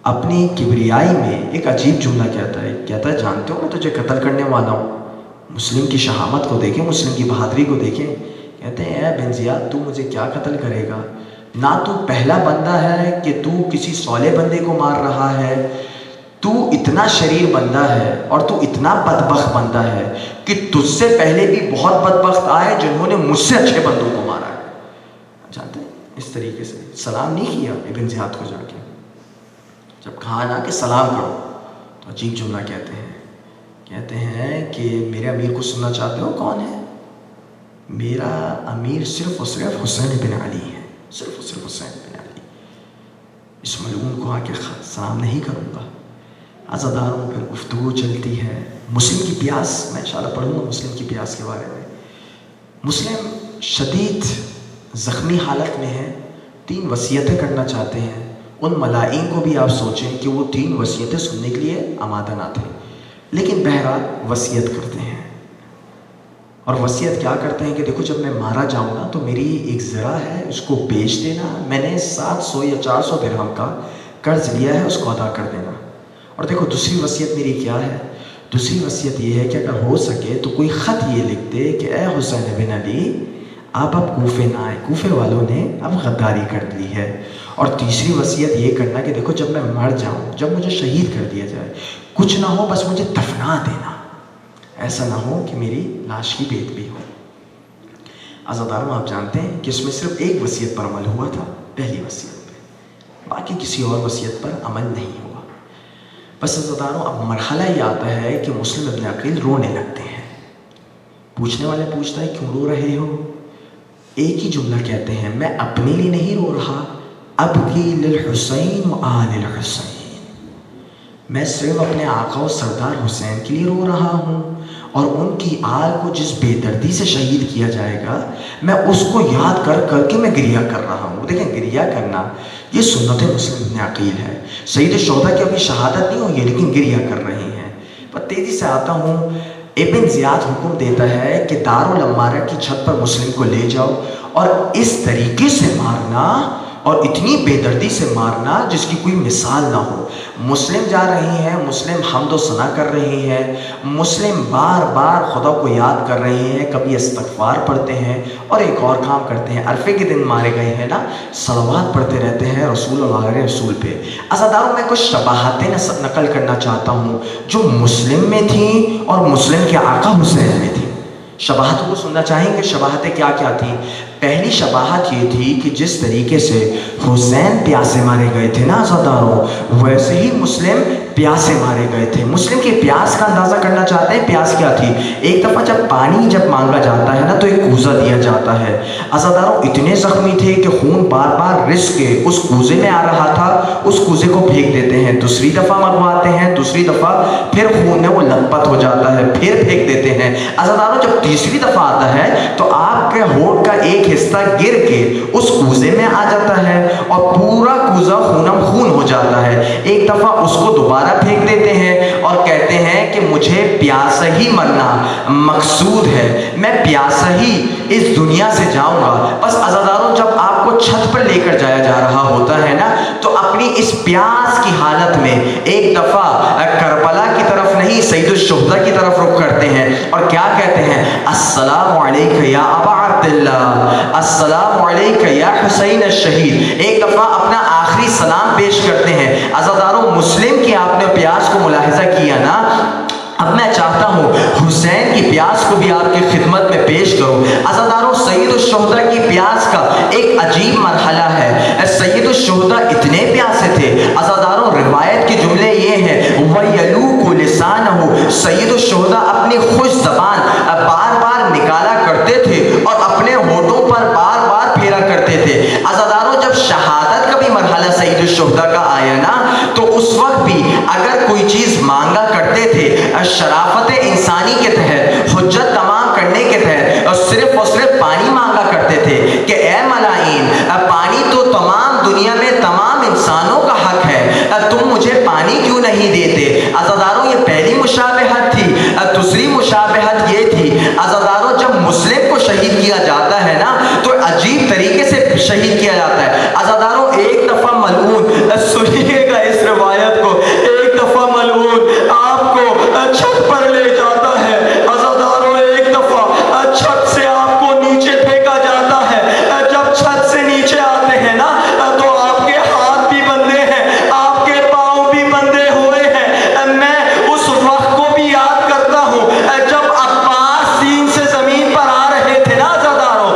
C: اپنی کبریائی میں ایک عجیب جملہ کہتا ہے، جانتے ہو میں تجھے قتل کرنے والا ہوں؟ مسلم کی شہامت کو دیکھیں، مسلم کی بہادری کو دیکھیں، کہتے ہیں اے ابن زیاد تو مجھے کیا قتل کرے گا؟ نہ تو پہلا بندہ ہے کہ تو کسی صالح بندے کو مار رہا ہے، تو اتنا شریر بندہ ہے اور تو اتنا بدبخت بندہ ہے کہ تجھ سے پہلے بھی بہت بدبخت آئے جنہوں نے مجھ سے اچھے بندوں کو مارا ہے۔ جانتے ہیں اس طریقے سے سلام نہیں کیا ابن زیاد کو، جا کے جب کہا نا کہ سلام کرو تو عجیب جملہ کہتے ہیں کہ میرے امیر کو سننا چاہتے ہو؟ کون ہے میرا امیر؟ صرف اور صرف حسین بن علی ہے، صرف اور صرف حسین بن علی۔ اس ملعون کو آ کے سلام نہیں کروں گا۔ عزاداروں پھر گفتگو چلتی ہے، مسلم کی پیاس، میں انشاءاللہ پڑھوں گا مسلم کی پیاس کے بارے میں۔ مسلم شدید زخمی حالت میں ہے، 3 وصیتیں کرنا چاہتے ہیں۔ ان ملائین کو بھی آپ سوچیں کہ وہ 3 وصیتیں سننے کے لیے آمادہ نہ تھے، لیکن بہرحال وصیت کرتے ہیں۔ اور وصیت کیا کرتے ہیں کہ دیکھو جب میں مارا جاؤں گا تو میری ایک ذرا ہے اس کو بیچ دینا، میں نے 700 یا 400 درہم کا قرض لیا ہے اس کو ادا کر دینا۔ اور دیکھو دوسری وصیت میری کیا ہے؟ دوسری وصیت یہ ہے کہ اگر ہو سکے تو کوئی خط یہ لکھ دے کہ اے حسین بن علی آپ اب کوفے نہ آئے، کوفے والوں نے اب غداری کر لی ہے۔ اور تیسری وصیت یہ کرنا کہ دیکھو جب میں مر جاؤں، جب مجھے شہید کر دیا جائے، کچھ نہ ہو بس مجھے دفنا دینا، ایسا نہ ہو کہ میری لاش کی بے ادبی ہو۔ عزاداروں آپ جانتے ہیں کہ اس میں صرف ایک وصیت پر عمل ہوا تھا، پہلی وصیت پہ، باقی کسی اور وصیت پر عمل نہیں ہوا۔ بس عزاداروں اب مرحلہ یہ آتا ہے کہ مسلم ابن عقیل رونے لگتے ہیں۔ پوچھنے والے پوچھتا ہے کیوں رو رہے ہو؟ ایک ہی جملہ کہتے ہیں، میں اپنے لیے نہیں رو رہا، ابکی للحسین و آل الحسین، میں صرف اپنے آقا و سردار حسین کے لیے رو رہا ہوں، اور ان کی آل کو جس بے دردی سے شہید کیا جائے گا میں اس کو یاد کر کر کے میں گریہ کر رہا ہوں۔ دیکھیں گریہ کرنا یہ سنت مسلم ابن عقیل ہے۔ سید الشہداء کی ابھی شہادت نہیں ہوئی ہے لیکن گریہ کر رہے ہیں۔ پر تیزی سے آتا ہوں، ابن زیاد حکم دیتا ہے کہ دارالعمارہ کی چھت پر مسلم کو لے جاؤ اور اس طریقے سے مارنا اور اتنی بے دردی سے مارنا جس کی کوئی مثال نہ ہو۔ مسلم جا رہی ہیں، مسلم حمد و ثنا کر رہی ہیں، مسلم بار بار خدا کو یاد کر رہے ہیں، کبھی استغفار پڑھتے ہیں اور ایک اور کام کرتے ہیں، عرفے کے دن مارے گئے ہیں نا، صلوات پڑھتے رہتے ہیں رسول اللہ علیہ رسول پہ۔ عزاداروں میں کچھ شباہتیں نقل کرنا چاہتا ہوں جو مسلم میں تھیں اور مسلم کے آقا حسین میں تھیں۔ شباہتوں کو سننا چاہیں گے؟ شباہتیں کیا کیا تھیں؟ پہلی شباہت یہ تھی کہ جس طریقے سے حسین پیاسے مارے گئے تھے نا عزاداروں، ویسے ہی مسلم پیاسے مارے گئے تھے۔ مسلم کے پیاس کا اندازہ کرنا چاہتے ہیں، پیاس کیا تھی؟ ایک دفعہ جب پانی جب مانگا جاتا ہے نا تو ایک کوزہ دیا جاتا ہے۔ عزاداروں اتنے زخمی تھے کہ خون بار بار رس کے اس کوزے میں آ رہا تھا، اس کوزے کو پھینک دیتے ہیں، دوسری دفعہ منگواتے ہیں، دوسری دفعہ پھر خون میں وہ لت پت ہو جاتا ہے، پھر پھینک دیتے ہیں۔ عزاداروں جب تیسری دفعہ آتا ہے تو آپ کے ہونٹ کا ایک حصہ گر کے اس کوزے میں آ جاتا ہے اور پورا کوزہ خونم خون ہو جاتا ہے۔ ایک دفعہ اس کو دوبارہ پھینک دیتے ہیں اور کہتے ہیں کہ مجھے پیاسا ہی مرنا مقصود ہے، میں پیاسا ہی اس دنیا سے جاؤں گا۔ بس عزاداروں جب آپ کو چھت پر لے کر جایا جا رہا ہوتا ہے نا تو اپنی اس پیاس کی حالت میں ایک دفعہ کربلا کی طرف نہیں سید الشہداء کی طرف رخ کرتے ہیں اور کیا کہتے ہیں؟ السلام علیکہ یا ابا عبداللہ، السلام علیکہ یا حسین الشہید۔ ایک دفعہ اپنا آخری سلام پیش کرتے ہیں۔ عزاداروں مسلم کی آپ نے پیاس کو ملاحظہ کیا نا، اب میں چاہتا ہوں حسین کی پیاس کو بھی آپ کی خدمت میں پیش کروں۔ عزاداروں سید الشہداء کی پیاس کا ایک عجیب مرحلہ ہے۔ سید الشہداء اتنے پیاسے تھے، عزاداروں روایت کے جملے یہ ہیں وَيَلُوكُ لِسَانَهُ، سید الشہداء اپنی خوش زبان بار بار نکالا کرتے تھے اور اپنے ہونٹوں پر بار بار پھیرا کرتے تھے۔ عزاداروں جب شہادت کا بھی مرحلہ سید الشہداء کا آیا نا تو اس وقت بھی اگر کوئی چیز مانگا کرتے تھے شرافت انسانی کے تحت، حجت تمام کرنے کے تحت، اور صرف پانی مانگا کرتے تھے کہ اے ملائین پانی تو تمام دنیا میں تمام انسانوں کا حق ہے، تم مجھے پانی کیوں نہیں دیتے؟ عزاداروں یہ پہلی مشابہت تھی۔ دوسری مشابہت یہ تھی عزاداروں جب مسلم کو شہید کیا جاتا ہے نا تو عجیب طریقے سے شہید کیا جاتا ہے۔ عزاداروں ایک دفعہ ملعون، سنیے گا اس روایت کو، ایک دفعہ ملعون آپ کو چھت پر لے جاتا ہے۔ عزاداروں ایک دفعہ چھت سے آپ کو نیچے پھینکا جاتا ہے۔ جب چھت سے نیچے آتے ہیں نا تو آپ کے ہاتھ بھی بندھے ہیں، آپ کے پاؤں بھی بندھے ہوئے ہیں۔ میں اس وقت کو بھی یاد کرتا ہوں جب عباس سین سے زمین پر آ رہے تھے نا عزاداروں،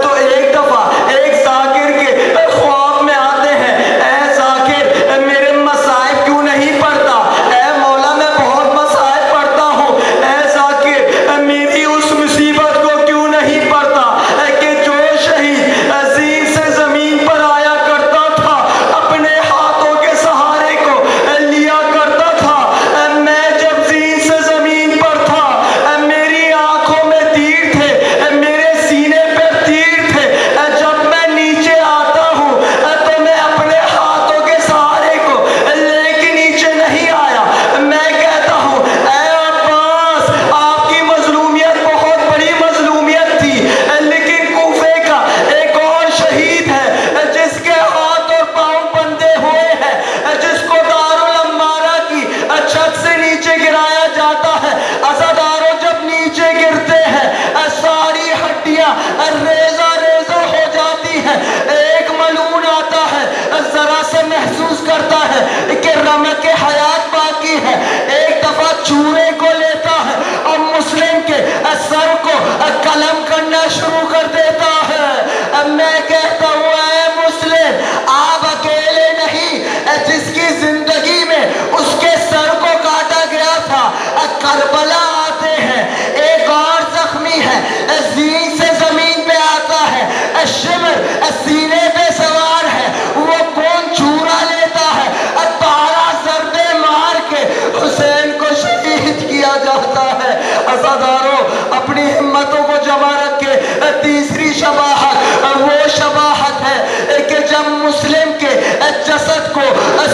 C: تو ایک دفعہ ایک ذاکر کے خواب میں آتے ہیں، اے ذاکر میرے مصائب کیوں نہیں پڑھتا؟ اے مولا میں بہت مصائب پڑھتا ہوں، اے ذاکر میری اس مصیبت کو کیوں نہیں پڑھتا کہ جو شہید زین سے زمین پر آیا کرتا تھا اپنے ہاتھوں کے سہارے کو لیا کرتا تھا۔ میں جب زین سے زمین پر تھا میری آنکھوں میں تیر تھے، میرے سینے پہ تیر تھے، جب میں نیچے آتا ہوں تو میں اپنے ہاتھوں کے سہارے کو لے کے نیچے نہیں آیا۔ میں کہتا ہوں اے عباس آپ کی مظلومیت بہت بڑی مظلومیت تھی، لیکن کوفے کا ایک اور شہید ہے جس کے ہاتھ اور پاؤں بندھے ہوئے ہیں، جس کو دارالعمارہ کی چھت سے نیچے گرایا جاتا ہے۔ عزاداروں جب نیچے گرتے ہیں ساری ہڈیاں ریزہ ریزہ ہو جاتی ہیں۔ ایک ملعون آتا ہے، ذرا سے محسوس کرتا ہے کہ رمق حیات باقی ہے، ایک دفعہ چورے کو لیتا ہے اور مسلم کے سر کو قلم کرنا شروع کر دیتا ہے۔ میں کہتا ہوں اے مسلم آپ اکیلے نہیں، جس کی زندگی میں اس کے سر کو کاٹا گیا تھا کربلا آتے ہیں، ایک اور زخمی ہے زین سے زمین پہ آتا ہے، شمر سینے پہ سوار ہے، وہ کون چورا لیتا ہے، تارا ضربے مار کے حسین کو شہید کیا جاتا ہے۔ عزاداروں اپنی ہمتوں کو جمع رکھے۔ تیسری شباہت وہ شباہت ہے کہ جب مسلم کے جسد کو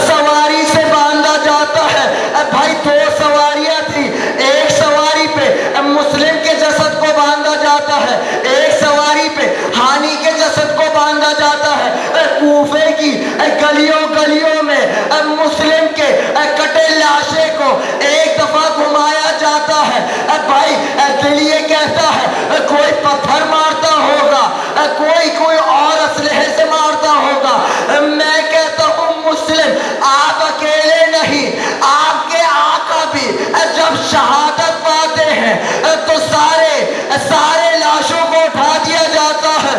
C: سواری سے باندھا جاتا ہے، بھائی دو سواریاں تھی، ایک سواری پہ مسلم کے جسد کو باندھا جاتا ہے، ایک سواری پہ ہانی کے جسد کو باندھا جاتا ہے۔ کوفے کی گلیوں گلیوں میں مسلم کے کٹے لاشے کو ایک دفعہ گھمایا جاتا ہے۔ بھائی دل یہ کہتا ہے کوئی پتھر مارتا ہوگا، کوئی اور اسلحے سے مارتا ہوگا۔ میں کہتا ہوں مسلم آپ اکیلے نہیں، آپ کے آقا بھی جب شہادت پاتے ہیں تو سارے لاشوں کو اٹھا دیا جاتا ہے،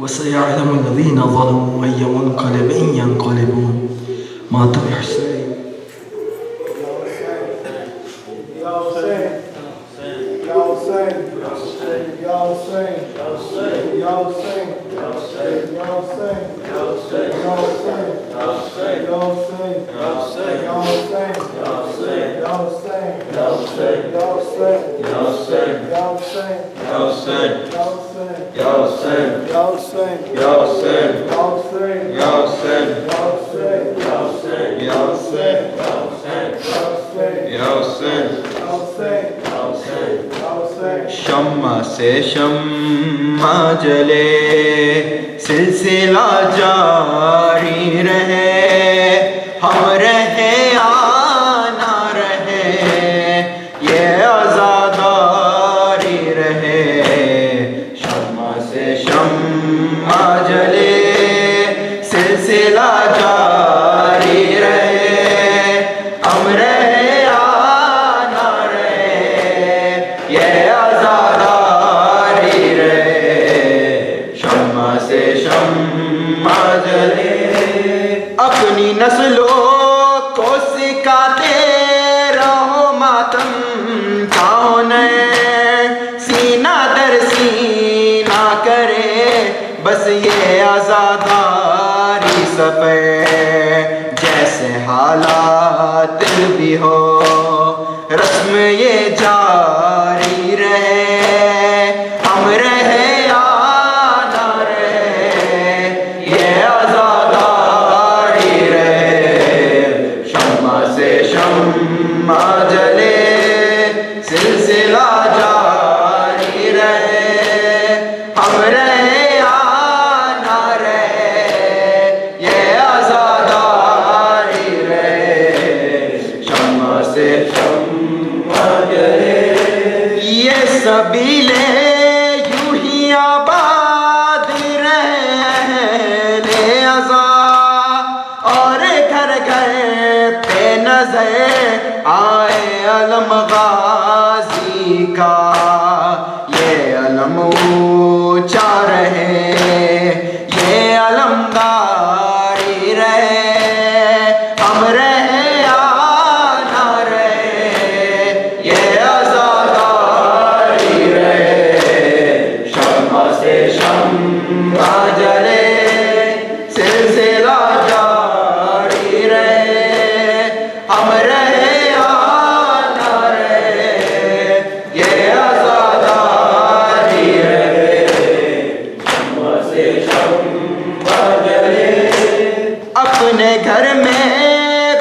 C: وسيعلم الذين ظلموا أي منقلب ينقلبون. مات بحسين.
A: شمع سے شمع جلے سلسلہ جاری رہے ہم رہے آنا رہے یہ عزاداری رہے شمع سے شمع جلے سلسلہ جاری رہے ہم رہے آنا رہے یہ عزاداری رہے شمع سے شمع جلے اپنی نسلوں کو سکھاتے رہو ماتم کون سینہ در سینہ کرے بس یہ عزاداری سفر جیسے حالات بھی ہو رسم یہ جاری رہے ہم رہے یا نہ رہے یہ عزاداری رہے شمع سے شمع جلے سلسلہ جاری رہے ہم رہے یا نہ رہے یہ عزاداری رہے شمع سے شمع جلے یہ سبیل یوں ہی آباد رہے لے عزا اور گھر گھر پہ نظر آئے علم غازی کا یہ علم اونچا رہے یہ علمداری رہے ہم رہے یا نہ رہے یہ عزاداری رہے شمع سے شمع جلے سلسلہ جاری رہے ہم رہے یا نہ رہے یہ عزاداری رہے شمع سے شمع جلے اپنے گھر میں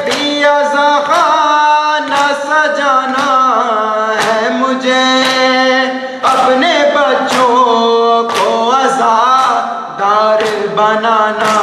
A: بھی عزا خانہ سجانا ہے مجھے اپنے بچوں کو عزادار بنانا